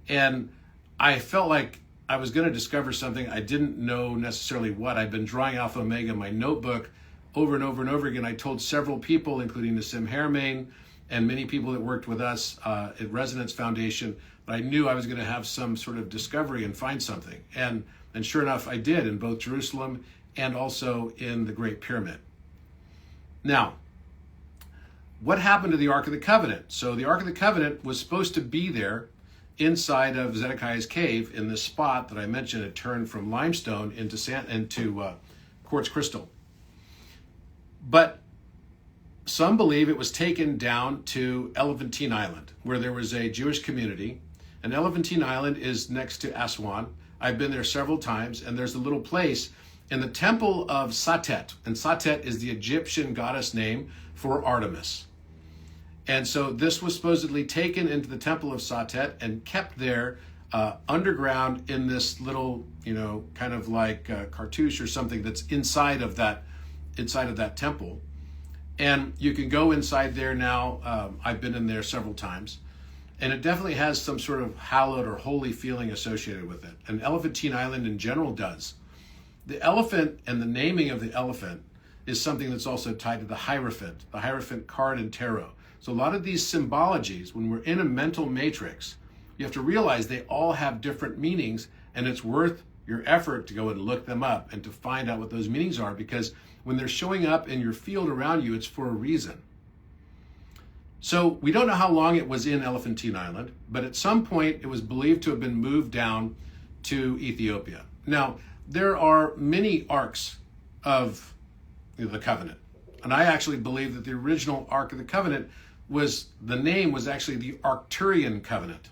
And I felt like I was going to discover something. I didn't know necessarily what. I'd been drawing Alpha Omega in my notebook over and over and over again. I told several people, including Nassim Haramein and many people that worked with us at Resonance Foundation, that I knew I was going to have some sort of discovery and find something. And sure enough, I did, in both Jerusalem and also in the Great Pyramid. Now, what happened to the Ark of the Covenant? So the Ark of the Covenant was supposed to be there inside of Zedekiah's cave in this spot that I mentioned. It turned from limestone into quartz crystal. But some believe it was taken down to Elephantine Island, where there was a Jewish community. And Elephantine Island is next to Aswan. I've been there several times, and there's a little place in the temple of Satet. And Satet is the Egyptian goddess name for Artemis. And so this was supposedly taken into the temple of Satet and kept there underground in this little, kind of like cartouche or something that's inside of that temple. And you can go inside there now. I've been in there several times. And it definitely has some sort of hallowed or holy feeling associated with it. And Elephantine Island in general does. The elephant and the naming of the elephant is something that's also tied to the Hierophant card and tarot. So a lot of these symbologies, when we're in a mental matrix, you have to realize they all have different meanings, and it's worth your effort to go and look them up and to find out what those meanings are, because when they're showing up in your field around you, it's for a reason. So we don't know how long it was in Elephantine Island, but at some point it was believed to have been moved down to Ethiopia. Now, there are many arks of the covenant, and I actually believe that the original Ark of the Covenant the name was actually the Arcturian Covenant.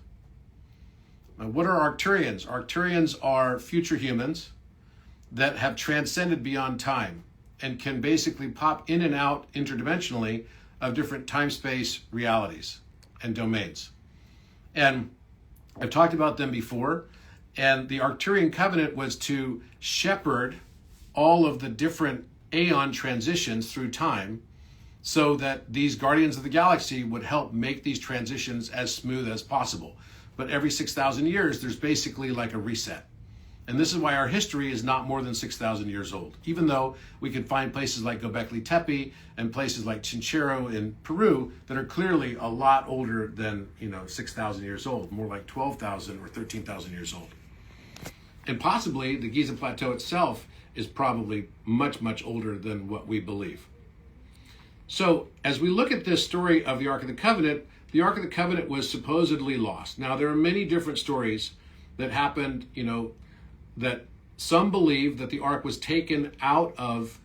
Now, what are Arcturians? Arcturians are future humans that have transcended beyond time and can basically pop in and out interdimensionally of different time-space realities and domains. And I've talked about them before, and the Arcturian Covenant was to shepherd all of the different aeon transitions through time, so that these guardians of the galaxy would help make these transitions as smooth as possible. But every 6,000 years, there's basically like a reset. And this is why our history is not more than 6,000 years old, even though we could find places like Göbekli Tepe and places like Chinchero in Peru that are clearly a lot older than 6,000 years old, more like 12,000 or 13,000 years old. And possibly the Giza Plateau itself is probably much, much older than what we believe. So as we look at this story of the Ark of the Covenant was supposedly lost. Now, there are many different stories that happened, that some believe that the Ark was taken out of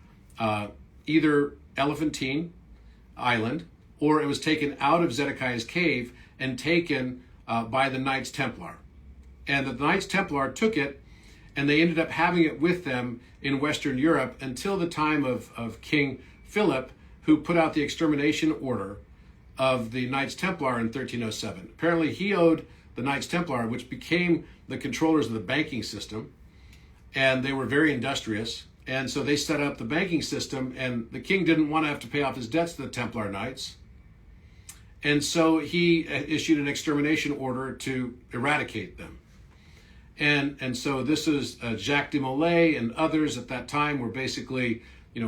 either Elephantine Island, or it was taken out of Zedekiah's cave and taken by the Knights Templar. And the Knights Templar took it, and they ended up having it with them in Western Europe until the time of King Philip, who put out the extermination order of the Knights Templar in 1307. Apparently he owed the Knights Templar, which became the controllers of the banking system, and they were very industrious, and so they set up the banking system, and the king didn't want to have to pay off his debts to the Templar Knights, and so he issued an extermination order to eradicate them. And so this is Jacques de Molay and others at that time were basically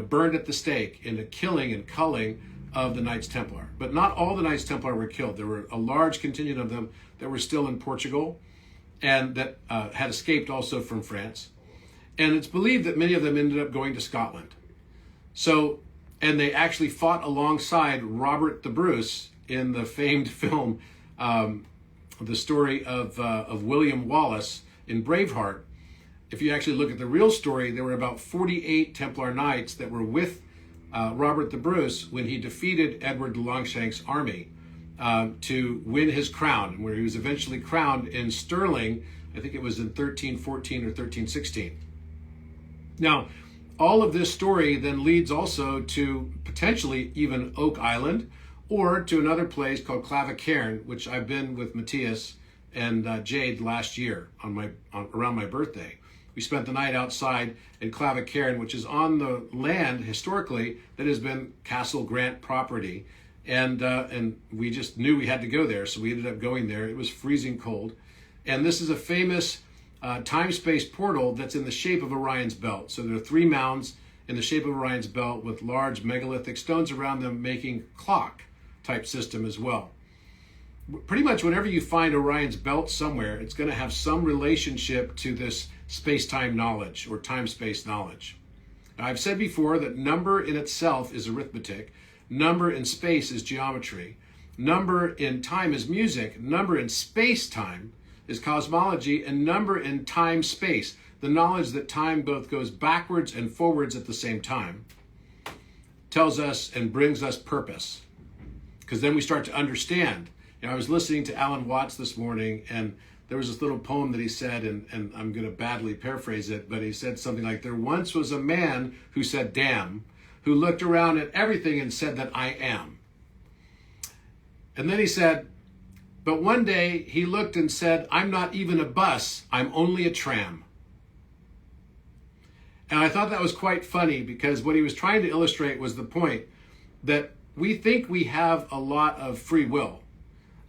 burned at the stake in the killing and culling of the Knights Templar. But not all the Knights Templar were killed. There were a large contingent of them that were still in Portugal and that had escaped also from France. And it's believed that many of them ended up going to Scotland. So, and they actually fought alongside Robert the Bruce in the famed film, the story of William Wallace in Braveheart. If you actually look at the real story, there were about 48 Templar Knights that were with Robert the Bruce when he defeated Edward de Longshank's army to win his crown, where he was eventually crowned in Stirling. I think it was in 1314 or 1316. Now, all of this story then leads also to potentially even Oak Island, or to another place called Clavicairn, which I've been with Matthias and Jade last year around my birthday. We spent the night outside in Clavicairn, which is on the land historically that has been Castle Grant property, and we just knew we had to go there, so we ended up going there. It was freezing cold, and this is a famous time-space portal that's in the shape of Orion's belt. So there are 3 mounds in the shape of Orion's belt with large megalithic stones around them, making clock type system as well. Pretty much whenever you find Orion's belt somewhere, it's going to have some relationship to this space-time knowledge or time-space knowledge. Now, I've said before that number in itself is arithmetic, number in space is geometry, number in time is music, number in space-time is cosmology, and number in time-space, the knowledge that time both goes backwards and forwards at the same time, tells us and brings us purpose. Because then we start to understand. I was listening to Alan Watts this morning, and there was this little poem that he said, and I'm going to badly paraphrase it, but he said something like, there once was a man who said, damn, who looked around at everything and said that I am. And then he said, but one day he looked and said, I'm not even a bus, I'm only a tram. And I thought that was quite funny, because what he was trying to illustrate was the point that we think we have a lot of free will,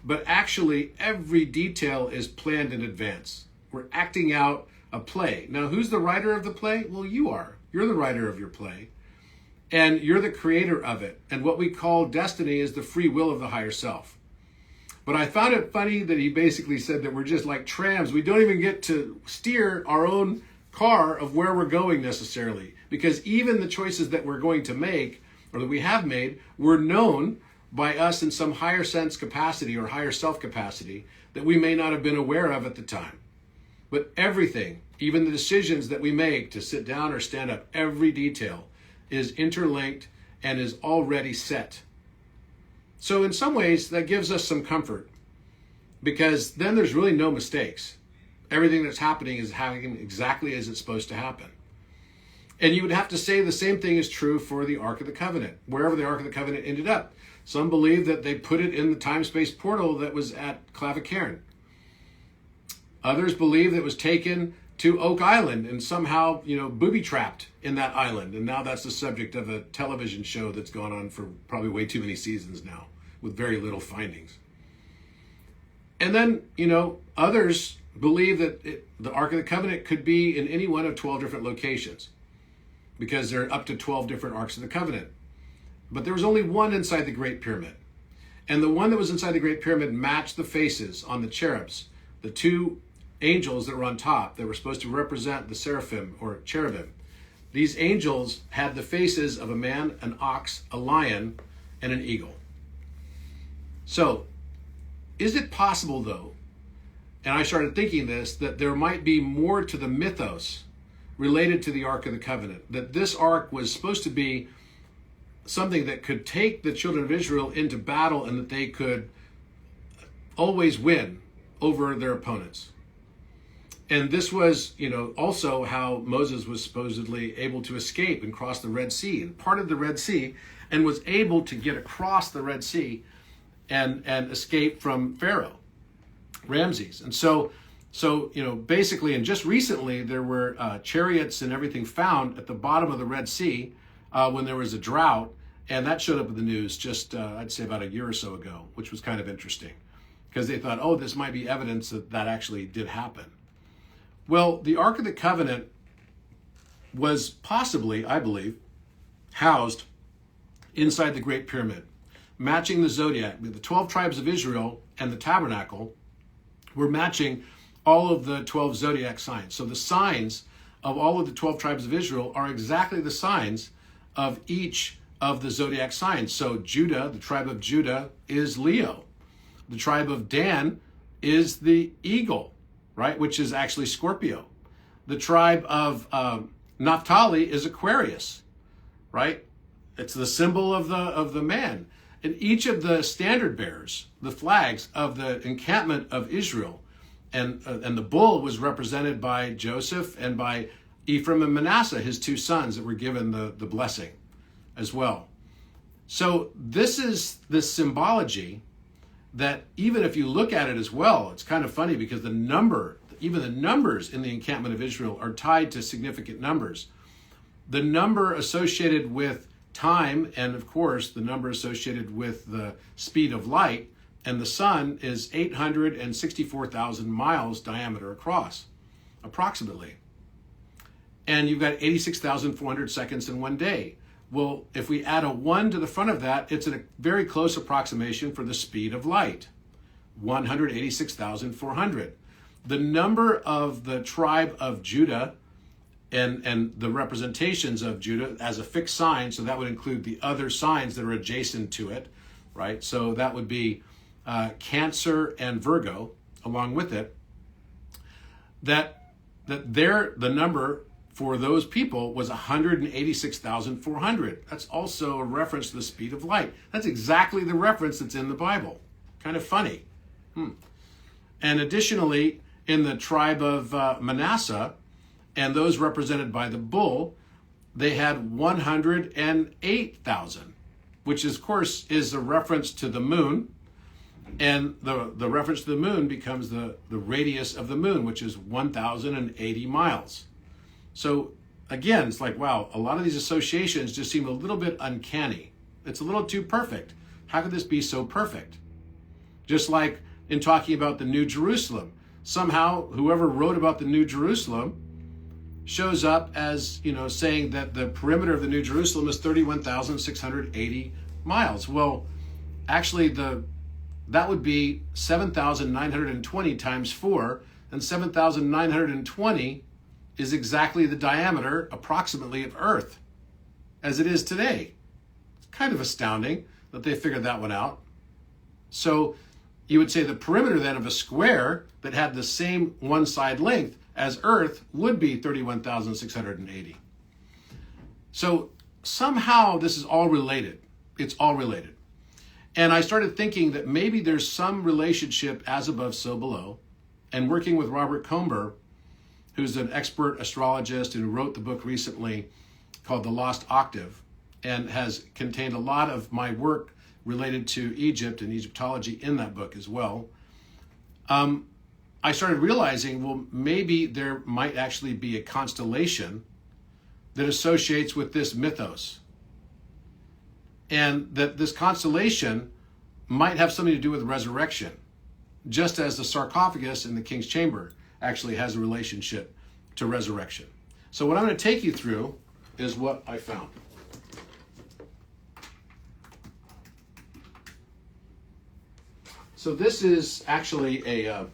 but actually every detail is planned in advance. We're acting out a play. Now, who's the writer of the play? Well, you are. You're the writer of your play, and you're the creator of it. And what we call destiny is the free will of the higher self. But I found it funny that he basically said that we're just like trams. We don't even get to steer our own car of where we're going necessarily, because even the choices that we're going to make, or that we have made, were known by us in some higher sense capacity or higher self capacity that we may not have been aware of at the time. But everything, even the decisions that we make to sit down or stand up, every detail is interlinked and is already set. So in some ways that gives us some comfort, because then there's really no mistakes. Everything that's happening is happening exactly as it's supposed to happen. And you would have to say the same thing is true for the Ark of the Covenant, wherever the Ark of the Covenant ended up. Some believe that they put it in the time-space portal that was at Clavicairn. Others believe that it was taken to Oak Island and somehow, booby-trapped in that island. And now that's the subject of a television show that's gone on for probably way too many seasons now, with very little findings. And then, others believe that the Ark of the Covenant could be in any one of 12 different locations, because there are up to 12 different Arks of the Covenant. But there was only one inside the Great Pyramid. And the one that was inside the Great Pyramid matched the faces on the cherubs, the 2 angels that were on top that were supposed to represent the seraphim or cherubim. These angels had the faces of a man, an ox, a lion, and an eagle. So, is it possible though, and I started thinking this, that there might be more to the mythos related to the Ark of the Covenant, that this ark was supposed to be something that could take the children of Israel into battle and that they could always win over their opponents. And this was, also how Moses was supposedly able to escape and cross the Red Sea and parted the Red Sea and was able to get across the Red Sea and escape from Pharaoh, Ramses. And so, basically, and just recently there were chariots and everything found at the bottom of the Red Sea when there was a drought, and that showed up in the news just, I'd say about a year or so ago, which was kind of interesting, because they thought, oh, this might be evidence that that actually did happen. Well, the Ark of the Covenant was possibly, I believe, housed inside the Great Pyramid, matching the Zodiac. The 12 tribes of Israel and the tabernacle were matching all of the 12 Zodiac signs. So the signs of all of the 12 tribes of Israel are exactly the signs of each of the Zodiac signs. So Judah, the tribe of Judah, is Leo. The tribe of Dan is the eagle, right, which is actually Scorpio. The tribe of Naphtali is Aquarius, right? It's the symbol of the man. And each of the standard bearers, the flags of the encampment of Israel, and the bull was represented by Joseph and by Ephraim and Manasseh, his two sons that were given the blessing as well. So this is the symbology that even if you look at it as well, it's kind of funny because even the numbers in the encampment of Israel are tied to significant numbers. The number associated with time, and of course the number associated with the speed of light, and the sun is 864,000 miles diameter across, approximately. And you've got 86,400 seconds in one day. Well, if we add a 1 to the front of that, it's a very close approximation for the speed of light, 186,400. The number of the tribe of Judah and the representations of Judah as a fixed sign, so that would include the other signs that are adjacent to it, right? So that would be Cancer and Virgo along with it, the number for those people was 186,400. That's also a reference to the speed of light. That's exactly the reference that's in the Bible. Kind of funny. And additionally, in the tribe of Manasseh, and those represented by the bull, they had 108,000, which of course is a reference to the moon. And the reference to the moon becomes the radius of the moon, which is 1,080 miles. So again, it's like, wow, a lot of these associations just seem a little bit uncanny. It's a little too perfect. How could this be so perfect? Just like in talking about the New Jerusalem, somehow whoever wrote about the New Jerusalem shows up as, saying that the perimeter of the New Jerusalem is 31,680 miles. Well, actually that would be 7,920 times 4, and 7,920 is exactly the diameter, approximately, of Earth, as it is today. It's kind of astounding that they figured that one out. So you would say the perimeter then of a square that had the same one side length as Earth would be 31,680. So somehow this is all related. It's all related. And I started thinking that maybe there's some relationship as above, so below. And working with Robert Comber, who's an expert astrologist and who wrote the book recently called The Lost Octave, and has contained a lot of my work related to Egypt and Egyptology in that book as well. I started realizing, well, maybe there might actually be a constellation that associates with this mythos. And that this constellation might have something to do with resurrection, just as the sarcophagus in the king's chamber actually has a relationship to resurrection. So what I'm going to take you through is what I found. So this is actually a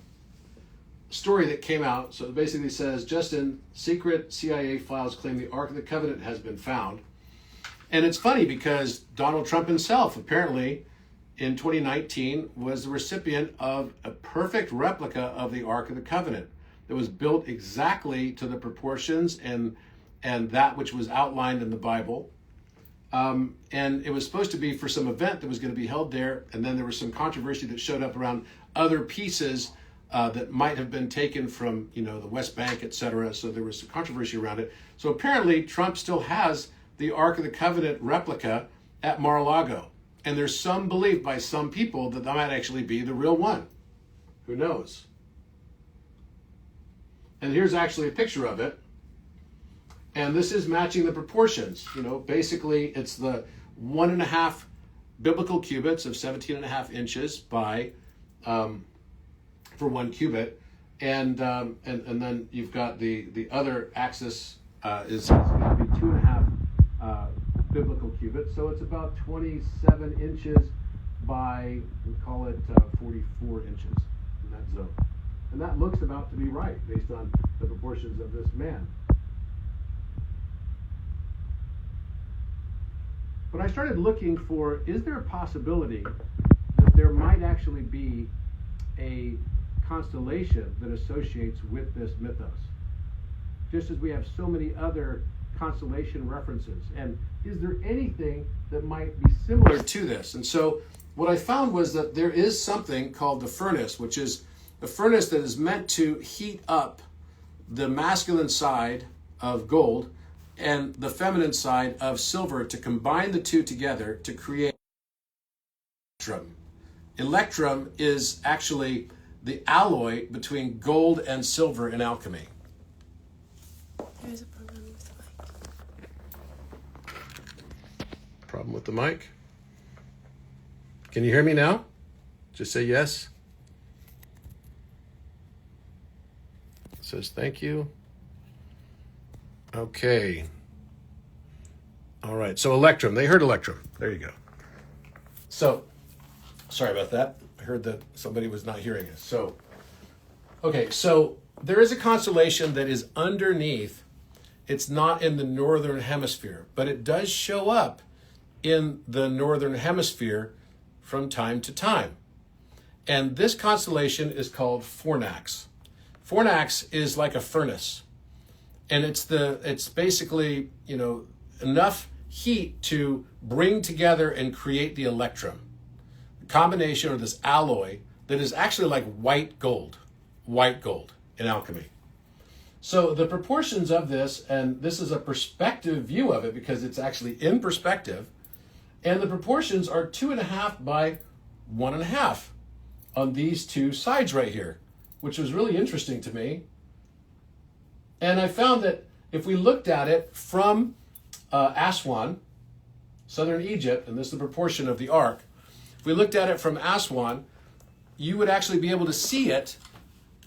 story that came out. So it basically says, just in secret CIA files claim the Ark of the Covenant has been found. And it's funny because Donald Trump himself apparently in 2019 was the recipient of a perfect replica of the Ark of the Covenant that was built exactly to the proportions and that which was outlined in the Bible. And it was supposed to be for some event that was going to be held there. And then there was some controversy that showed up around other pieces that might have been taken from, the West Bank, etc. So there was some controversy around it. So apparently Trump still has the Ark of the Covenant replica at Mar-a-Lago. And there's some belief by some people that might actually be the real one. Who knows? And here's actually a picture of it. And this is matching the proportions. Basically it's the 1.5 biblical cubits of 17.5 inches by, for 1 cubit. And then you've got the other axis is going to be 2.5 biblical cubits, so it's about 27 inches by, we call it 44 inches in that zone. And that looks about to be right based on the proportions of this man. But I started looking for, is there a possibility that there might actually be a constellation that associates with this mythos? Just as we have so many other constellation references. And is there anything that might be similar to this? And so what I found was that there is something called the furnace, which is a furnace that is meant to heat up the masculine side of gold and the feminine side of silver to combine the two together to create electrum. Electrum is actually the alloy between gold and silver in alchemy. There's a problem with the mic. Problem with the mic? Can you hear me now? Just say yes. It says thank you. Okay. All right. So electrum. They heard electrum. There you go. So, sorry about that. I heard that somebody was not hearing us. So, okay. So there is a constellation that is underneath. It's not in the northern hemisphere, but it does show up in the northern hemisphere from time to time. And this constellation is called Fornax. Fornax is like a furnace. And it's basically, enough heat to bring together and create the electrum. The combination, or this alloy, that is actually like white gold in alchemy. So the proportions of this, and this is a perspective view of it because it's actually in perspective, and the proportions are 2.5 by 1.5 on these two sides right here, which was really interesting to me. And I found that if we looked at it from Aswan, southern Egypt, and this is the proportion of the arc, if we looked at it from Aswan, you would actually be able to see it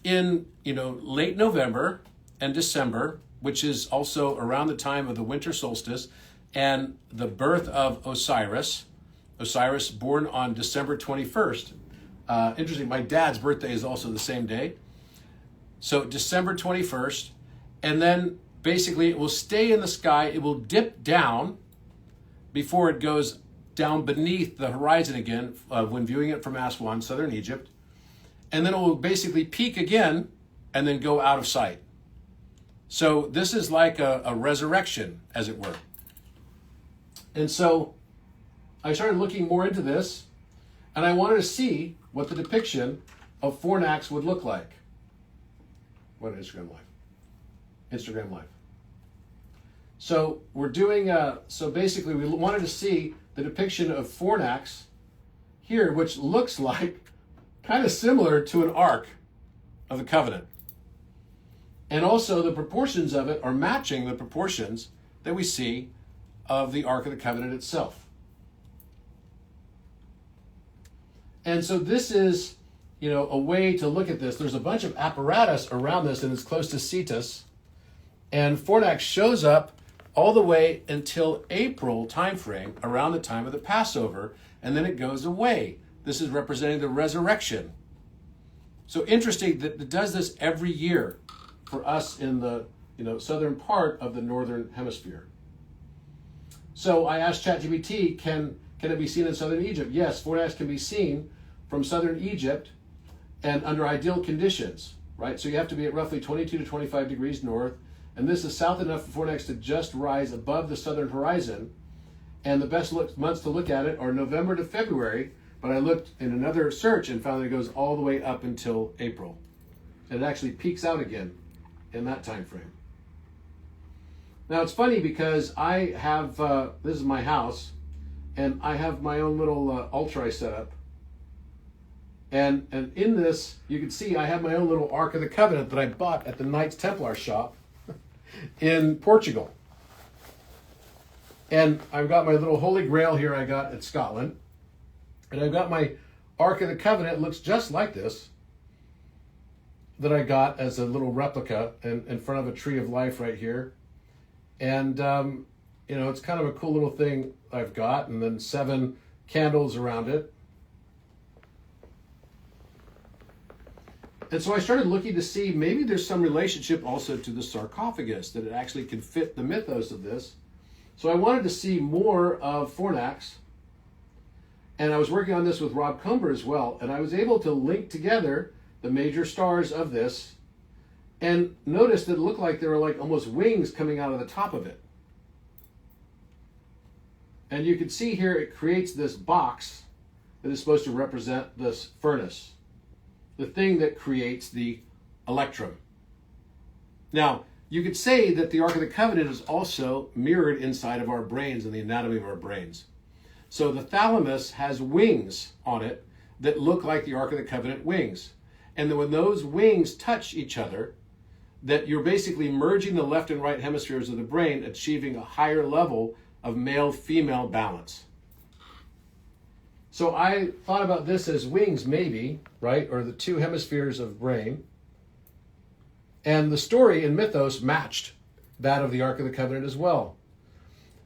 in late November and December, which is also around the time of the winter solstice and the birth of Osiris. Osiris born on December 21st. Interesting, my dad's birthday is also the same day. So December 21st, and then basically it will stay in the sky. It will dip down before it goes down beneath the horizon again when viewing it from Aswan, southern Egypt. And then it will basically peak again and then go out of sight. So this is like a resurrection, as it were. And so I started looking more into this, and I wanted to see what the depiction of Fornax would look like. What, Instagram Live. So we're doing, so basically we wanted to see the depiction of Fornax here, which looks like kind of similar to an Ark of the Covenant. And also the proportions of it are matching the proportions that we see of the Ark of the Covenant itself. And so this is, a way to look at this. There's a bunch of apparatus around this, and it's close to Cetus. And Fornax shows up all the way until April timeframe, around the time of the Passover, and then it goes away. This is representing the resurrection. So interesting that it does this every year for us in the southern part of the northern hemisphere. So I asked ChatGPT, can it be seen in southern Egypt? Yes, Fornax can be seen from southern Egypt and under ideal conditions, right? So you have to be at roughly 22 to 25 degrees north, and this is south enough for Fornax to just rise above the southern horizon. And the best months to look at it are November to February, but I looked in another search and found that it goes all the way up until April. And it actually peaks out again in that time frame. Now it's funny because I have, this is my house, and I have my own little altari set up. And in this, you can see I have my own little Ark of the Covenant that I bought at the Knights Templar shop in Portugal. And I've got my little Holy Grail here I got at Scotland. And I've got my Ark of the Covenant. It looks just like this, that I got as a little replica in front of a tree of life right here. And, it's kind of a cool little thing I've got. And then 7 candles around it. And so I started looking to see maybe there's some relationship also to the sarcophagus, that it actually can fit the mythos of this. So I wanted to see more of Fornax. And I was working on this with Rob Comber as well. And I was able to link together the major stars of this and notice that it looked like there were like almost wings coming out of the top of it. And you can see here it creates this box that is supposed to represent this furnace, the thing that creates the electrum. Now, you could say that the Ark of the Covenant is also mirrored inside of our brains and the anatomy of our brains. So the thalamus has wings on it that look like the Ark of the Covenant wings. And then when those wings touch each other, that you're basically merging the left and right hemispheres of the brain, achieving a higher level of male-female balance. So I thought about this as wings, maybe, right? Or the two hemispheres of brain. And the story in Mythos matched that of the Ark of the Covenant as well.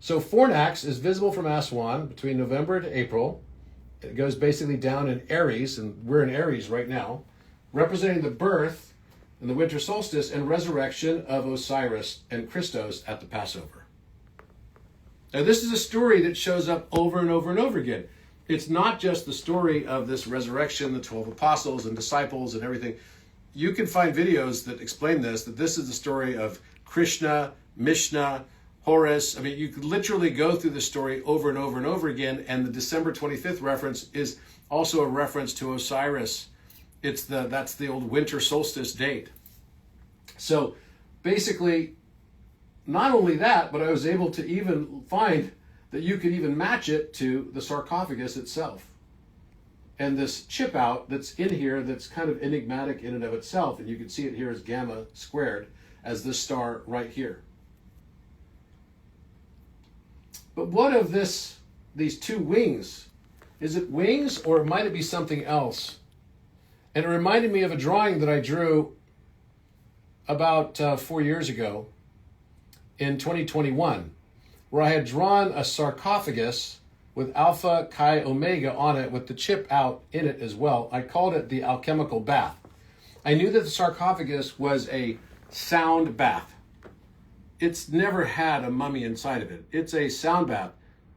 So Fornax is visible from Aswan between November to April. It goes basically down in Aries, and we're in Aries right now, representing the birth and the winter solstice and resurrection of Osiris and Christos at the Passover. Now, this is a story that shows up over and over and over again. It's not just the story of this resurrection, the 12 apostles and disciples and everything. You can find videos that explain this, that this is the story of Krishna, Mishnah, Horus. I mean, you could literally go through the story over and over and over again, and the December 25th reference is also a reference to Osiris. That's the old winter solstice date. So basically, not only that, but I was able to even find that you could even match it to the sarcophagus itself. And this chip out that's in here that's kind of enigmatic in and of itself, and you can see it here as gamma squared, as this star right here. But what of these two wings? Is it wings, or might it be something else? And it reminded me of a drawing that I drew about 4 years ago in 2021, where I had drawn a sarcophagus with Alpha Chi Omega on it with the chip out in it as well. I called it the Alchemical bath. I knew that the sarcophagus was a sound bath. It's never had a mummy inside of it. It's a sound bath.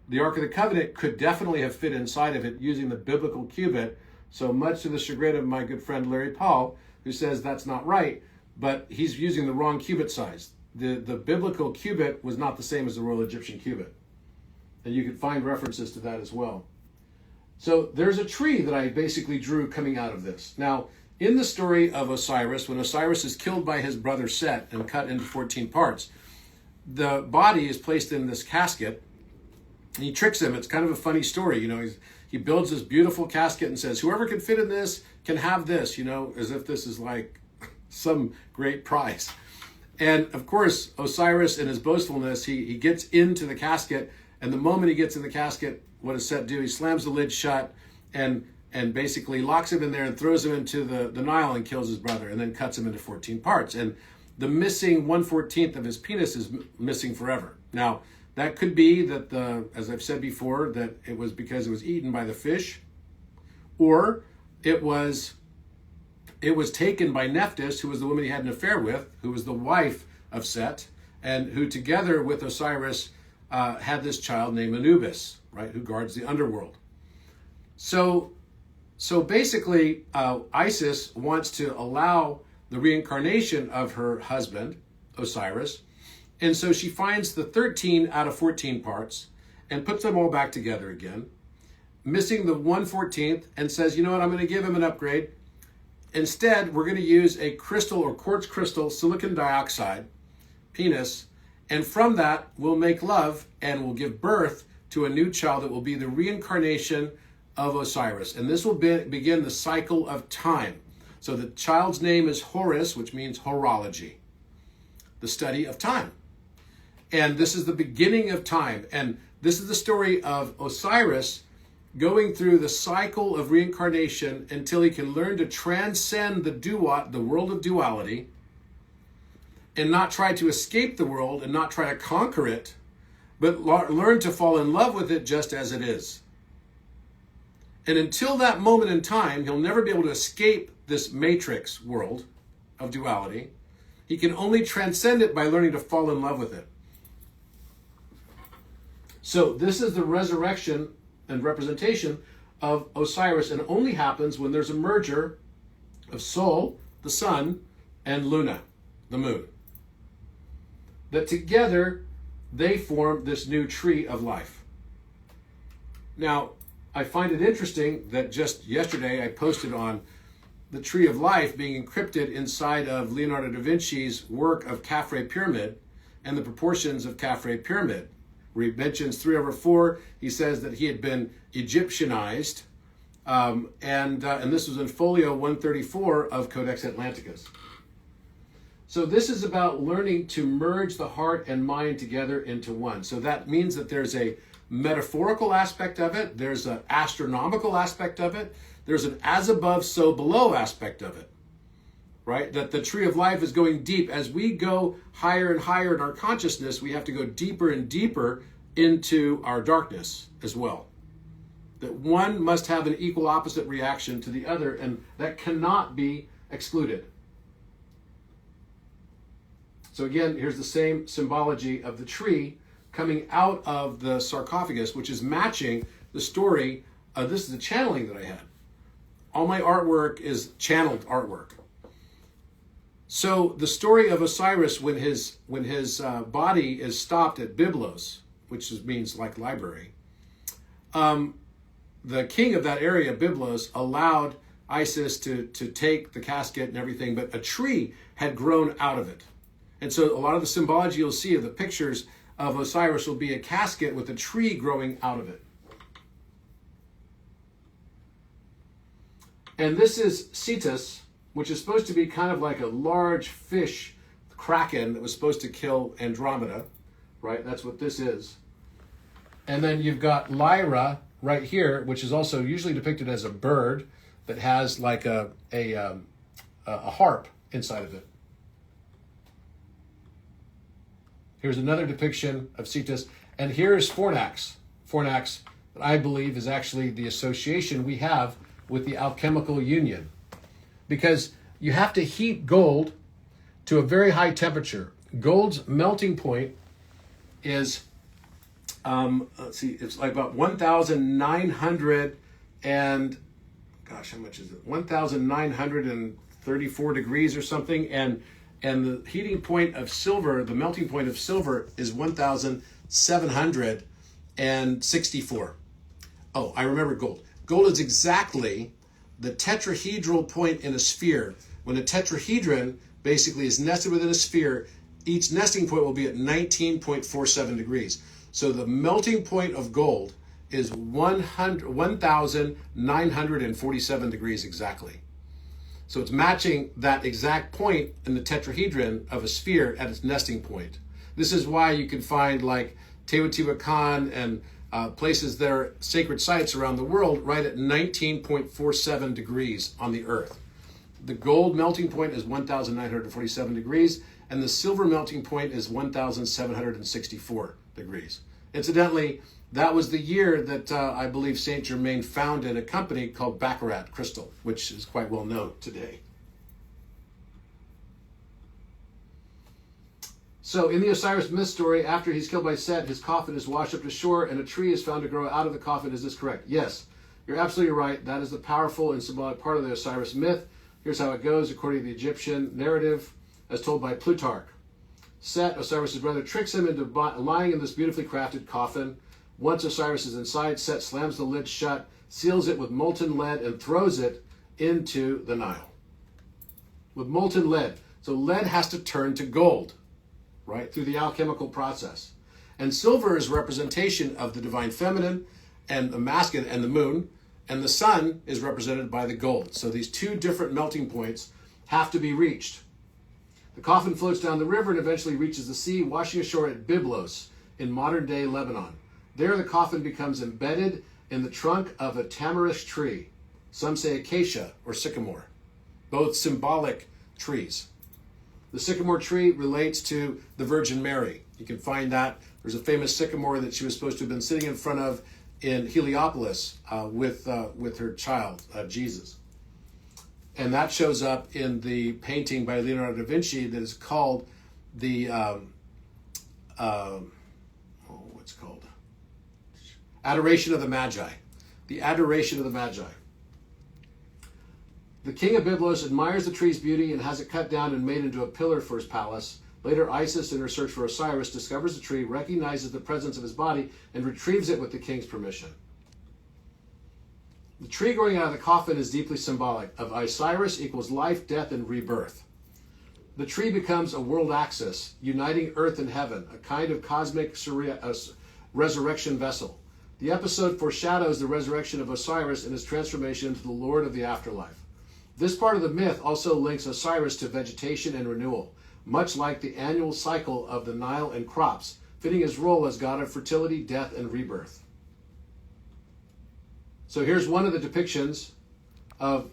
The Ark of the Covenant could definitely have fit inside of it using the biblical cubit, so much to the chagrin of my good friend Larry Paul, who says that's not right, but he's using the wrong cubit size. The biblical cubit was not the same as the Royal Egyptian cubit. And you can find references to that as well. So there's a tree that I basically drew coming out of this. Now, in the story of Osiris, when Osiris is killed by his brother Set and cut into 14 parts, the body is placed in this casket, and he tricks him. It's kind of a funny story. He builds this beautiful casket and says, whoever can fit in this can have this, as if this is like some great prize. And of course, Osiris, in his boastfulness, he gets into the casket, and the moment he gets in the casket, what does Set do? He slams the lid shut and basically locks him in there and throws him into the Nile and kills his brother, and then cuts him into 14 parts. And the missing 1/14 of his penis is missing forever. Now, that could be that, as I've said before, that it was because it was eaten by the fish, or it was taken by Nephthys, who was the woman he had an affair with, who was the wife of Set, and who together with Osiris had this child named Anubis, right, who guards the underworld. So basically, Isis wants to allow the reincarnation of her husband, Osiris, and so she finds the 13 out of 14 parts and puts them all back together again, missing the 1/14, and says, you know what, I'm going to give him an upgrade. Instead, we're going to use a crystal or quartz crystal, silicon dioxide, penis, and from that, we'll make love and we'll give birth to a new child that will be the reincarnation of Osiris. And this will begin the cycle of time. So the child's name is Horus, which means horology, the study of time. And this is the beginning of time. And this is the story of Osiris going through the cycle of reincarnation until he can learn to transcend the world of duality, and not try to escape the world and not try to conquer it, but learn to fall in love with it just as it is. And until that moment in time, he'll never be able to escape this matrix world of duality. He can only transcend it by learning to fall in love with it. So this is the resurrection and representation of Osiris, and it only happens when there's a merger of Sol, the sun, and Luna, the moon. That together they form this new tree of life. Now, I find it interesting that just yesterday I posted on the tree of life being encrypted inside of Leonardo da Vinci's work of Khafre Pyramid and the proportions of Khafre Pyramid, where he mentions 3/4. He says that he had been Egyptianized, and this was in folio 134 of Codex Atlanticus. So this is about learning to merge the heart and mind together into one. So that means that there's a metaphorical aspect of it, there's an astronomical aspect of it, there's an as above, so below aspect of it, right? That the tree of life is going deep. As we go higher and higher in our consciousness, we have to go deeper and deeper into our darkness as well. That one must have an equal opposite reaction to the other, and that cannot be excluded. So again, here's the same symbology of the tree coming out of the sarcophagus, which is matching the story. This is the channeling that I had. All my artwork is channeled artwork. So the story of Osiris when his body is stopped at Byblos, which means like library, the king of that area, Byblos, allowed Isis to take the casket and everything, but a tree had grown out of it. And so a lot of the symbology you'll see of the pictures of Osiris will be a casket with a tree growing out of it. And this is Cetus, which is supposed to be kind of like a large fish, kraken, that was supposed to kill Andromeda, right? That's what this is. And then you've got Lyra right here, which is also usually depicted as a bird that has like a harp inside of it. Here's another depiction of Cetus. And here's Fornax. Fornax, that I believe is actually the association we have with the alchemical union. Because you have to heat gold to a very high temperature. Gold's melting point is, it's like about 1,900 and, gosh, how much is it? 1,934 degrees or something. And the heating point of silver, the melting point of silver is 1,764. Oh, I remember gold. Gold is exactly the tetrahedral point in a sphere. When a tetrahedron basically is nested within a sphere, each nesting point will be at 19.47 degrees. So the melting point of gold is 1,947 degrees exactly. So it's matching that exact point in the tetrahedron of a sphere at its nesting point. This is why you can find like Teotihuacan and places that are sacred sites around the world right at 19.47 degrees on the Earth. The gold melting point is 1,947 degrees, and the silver melting point is 1,764 degrees. Incidentally, that was the year that I believe Saint Germain founded a company called Baccarat Crystal, which is quite well known today. So in the Osiris myth story, after he's killed by Set, his coffin is washed up to shore and a tree is found to grow out of the coffin. Is this correct? Yes, you're absolutely right. That is the powerful and symbolic part of the Osiris myth. Here's how it goes according to the Egyptian narrative as told by Plutarch. Set, Osiris' brother, tricks him into lying in this beautifully crafted coffin. Once Osiris is inside, Set slams the lid shut, seals it with molten lead, and throws it into the Nile. With molten lead. So lead has to turn to gold, right, through the alchemical process. And silver is representation of the divine feminine and the masculine and the moon, and the sun is represented by the gold. So these two different melting points have to be reached. The coffin floats down the river and eventually reaches the sea, washing ashore at Byblos in modern-day Lebanon. There the coffin becomes embedded in the trunk of a tamarisk tree. Some say acacia or sycamore, both symbolic trees. The sycamore tree relates to the Virgin Mary. You can find that. There's a famous sycamore that she was supposed to have been sitting in front of in Heliopolis with her child, Jesus. And that shows up in the painting by Leonardo da Vinci that is called the, what's it called? Adoration of the Magi. The Adoration of the Magi. The king of Byblos admires the tree's beauty and has it cut down and made into a pillar for his palace. Later, Isis, in her search for Osiris, discovers the tree, recognizes the presence of his body, and retrieves it with the king's permission. The tree growing out of the coffin is deeply symbolic of Osiris equals life, death, and rebirth. The tree becomes a world axis, uniting earth and heaven, a kind of cosmic resurrection vessel. The episode foreshadows the resurrection of Osiris and his transformation into the Lord of the afterlife. This part of the myth also links Osiris to vegetation and renewal, much like the annual cycle of the Nile and crops, fitting his role as god of fertility, death, and rebirth. So here's one of the depictions of,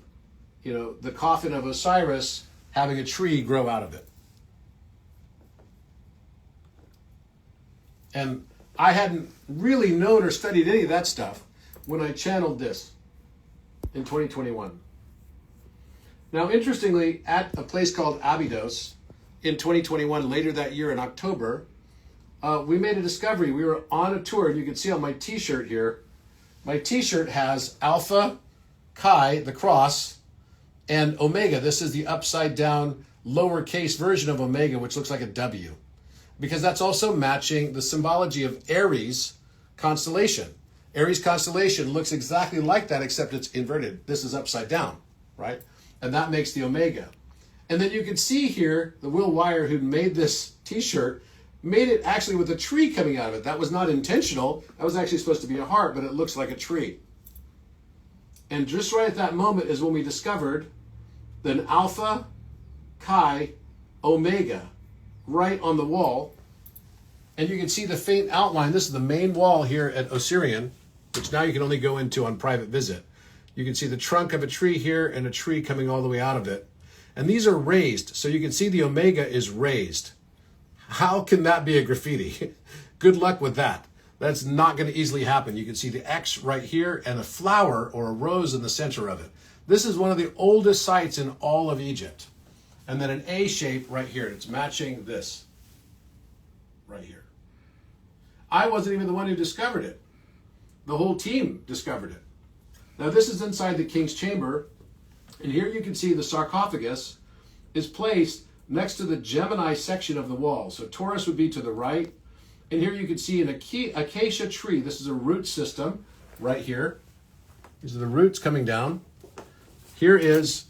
the coffin of Osiris having a tree grow out of it. And I hadn't really known or studied any of that stuff when I channeled this in 2021. Now, interestingly, at a place called Abydos in 2021, later that year in October, we made a discovery. We were on a tour, and you can see on my t-shirt here, my t-shirt has Alpha, Chi, the cross, and Omega. This is the upside down lowercase version of Omega, which looks like a W, because that's also matching the symbology of Aries constellation. Aries constellation looks exactly like that, except it's inverted. This is upside down, right? And that makes the Omega. And then you can see here, the Will Wire, who made this t-shirt, made it actually with a tree coming out of it. That was not intentional. That was actually supposed to be a heart, but it looks like a tree. And just right at that moment is when we discovered an Alpha, Chi, Omega right on the wall. And you can see the faint outline. This is the main wall here at Osirian, which now you can only go into on private visit. You can see the trunk of a tree here and a tree coming all the way out of it. And these are raised, so you can see the Omega is raised. How can that be a graffiti? Good luck with that. That's not going to easily happen. You can see the X right here and a flower or a rose in the center of it. This is one of the oldest sites in all of Egypt. And then an A shape right here. It's matching this right here. I wasn't even the one who discovered it. The whole team discovered it. Now this is inside the king's chamber, and here you can see the sarcophagus is placed next to the Gemini section of the wall. So Taurus would be to the right, and here you can see an acacia tree. This is a root system right here. These are the roots coming down. Here is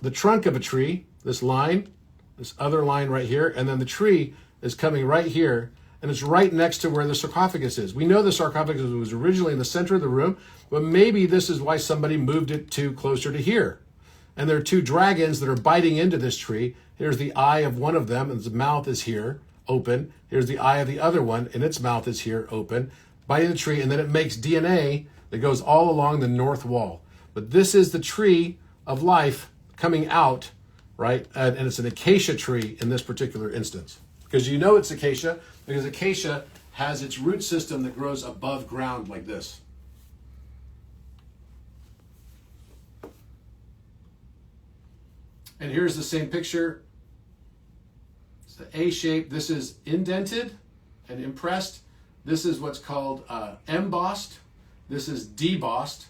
the trunk of a tree, this line, this other line right here, and then the tree is coming right here, and it's right next to where the sarcophagus is. We know the sarcophagus was originally in the center of the room, but maybe this is why somebody moved it to closer to here. And there are two dragons that are biting into this tree. Here's the eye of one of them, and its mouth is here, open. Here's the eye of the other one, and its mouth is here, open, biting the tree, and then it makes DNA that goes all along the north wall. But this is the tree of life coming out, right? And it's an acacia tree in this particular instance. Because you know it's acacia, because acacia has its root system that grows above ground like this. And here's the same picture. It's the A shape. This is indented and impressed. This is what's called embossed. This is debossed.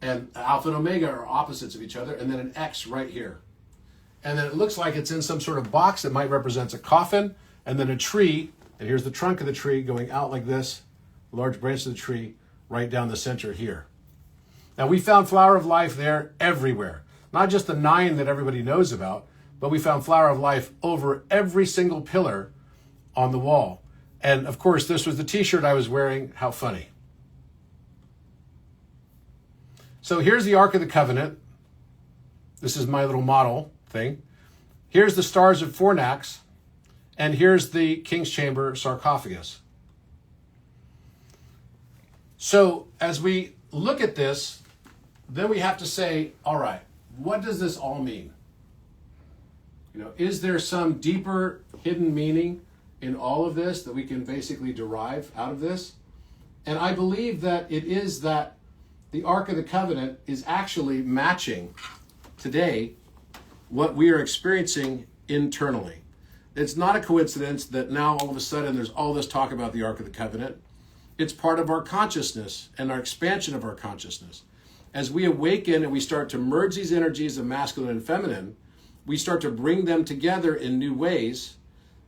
And Alpha and Omega are opposites of each other. And then an X right here. And then it looks like it's in some sort of box that might represent a coffin. And then a tree. And here's the trunk of the tree going out like this. Large branch of the tree right down the center here. Now we found flower of life there everywhere. Not just the 9 that everybody knows about, but we found flower of life over every single pillar on the wall. And of course, this was the t-shirt I was wearing. How funny. So here's the Ark of the Covenant. This is my little model thing. Here's the stars of Fornax. And here's the King's Chamber sarcophagus. So as we look at this, then we have to say, all right, what does this all mean? Is there some deeper hidden meaning in all of this that we can basically derive out of this? And I believe that it is that the Ark of the Covenant is actually matching today what we are experiencing internally. It's not a coincidence that now all of a sudden there's all this talk about the Ark of the Covenant. It's part of our consciousness and our expansion of our consciousness. As we awaken and we start to merge these energies of masculine and feminine, we start to bring them together in new ways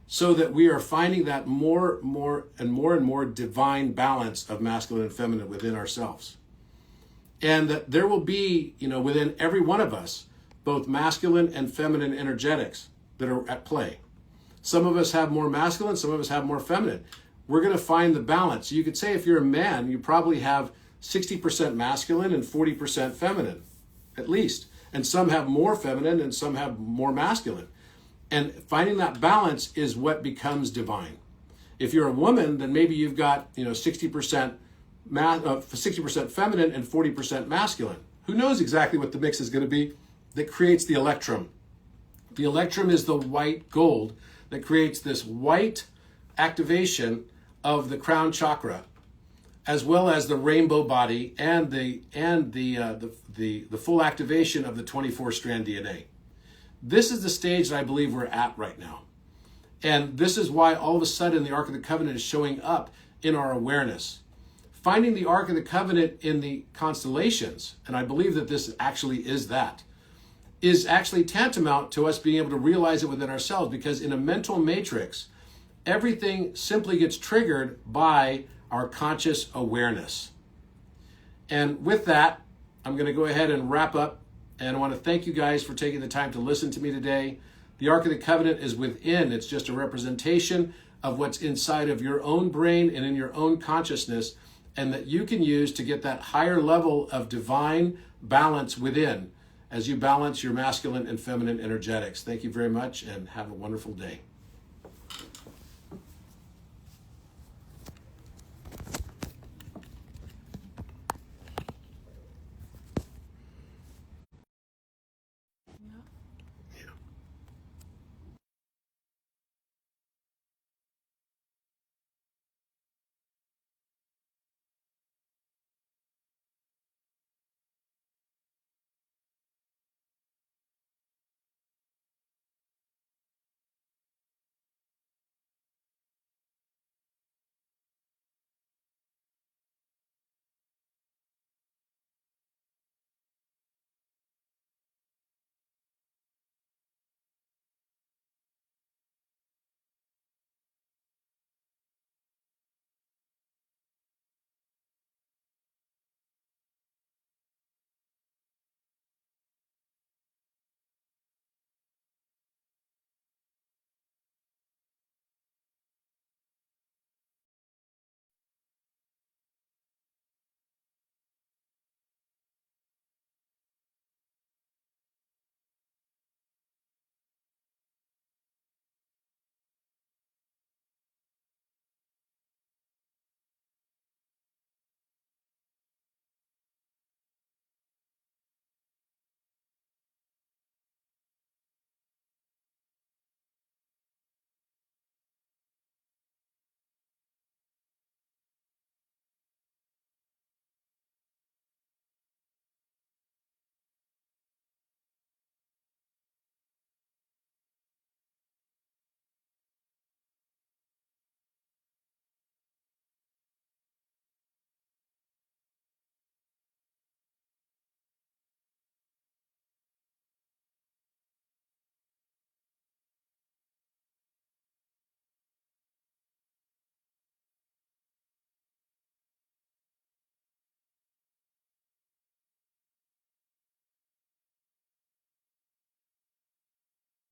so that we are finding that more and more divine balance of masculine and feminine within ourselves. And that there will be, within every one of us, both masculine and feminine energetics that are at play. Some of us have more masculine, some of us have more feminine. We're going to find the balance. You could say if you're a man, you probably have 60% masculine and 40% feminine, at least. And some have more feminine and some have more masculine. And finding that balance is what becomes divine. If you're a woman, then maybe you've got 60% 60% feminine and 40% masculine. Who knows exactly what the mix is going to be that creates the electrum? The electrum is the white gold that creates this white activation of the crown chakra, as well as the rainbow body and the full activation of the 24-strand DNA. This is the stage that I believe we're at right now. And this is why all of a sudden the Ark of the Covenant is showing up in our awareness. Finding the Ark of the Covenant in the constellations, and I believe that this actually is that, is actually tantamount to us being able to realize it within ourselves, because in a mental matrix, everything simply gets triggered by our conscious awareness. And with that, I'm going to go ahead and wrap up. And I want to thank you guys for taking the time to listen to me today. The Ark of the Covenant is within. It's just a representation of what's inside of your own brain and in your own consciousness, and that you can use to get that higher level of divine balance within as you balance your masculine and feminine energetics. Thank you very much, and have a wonderful day.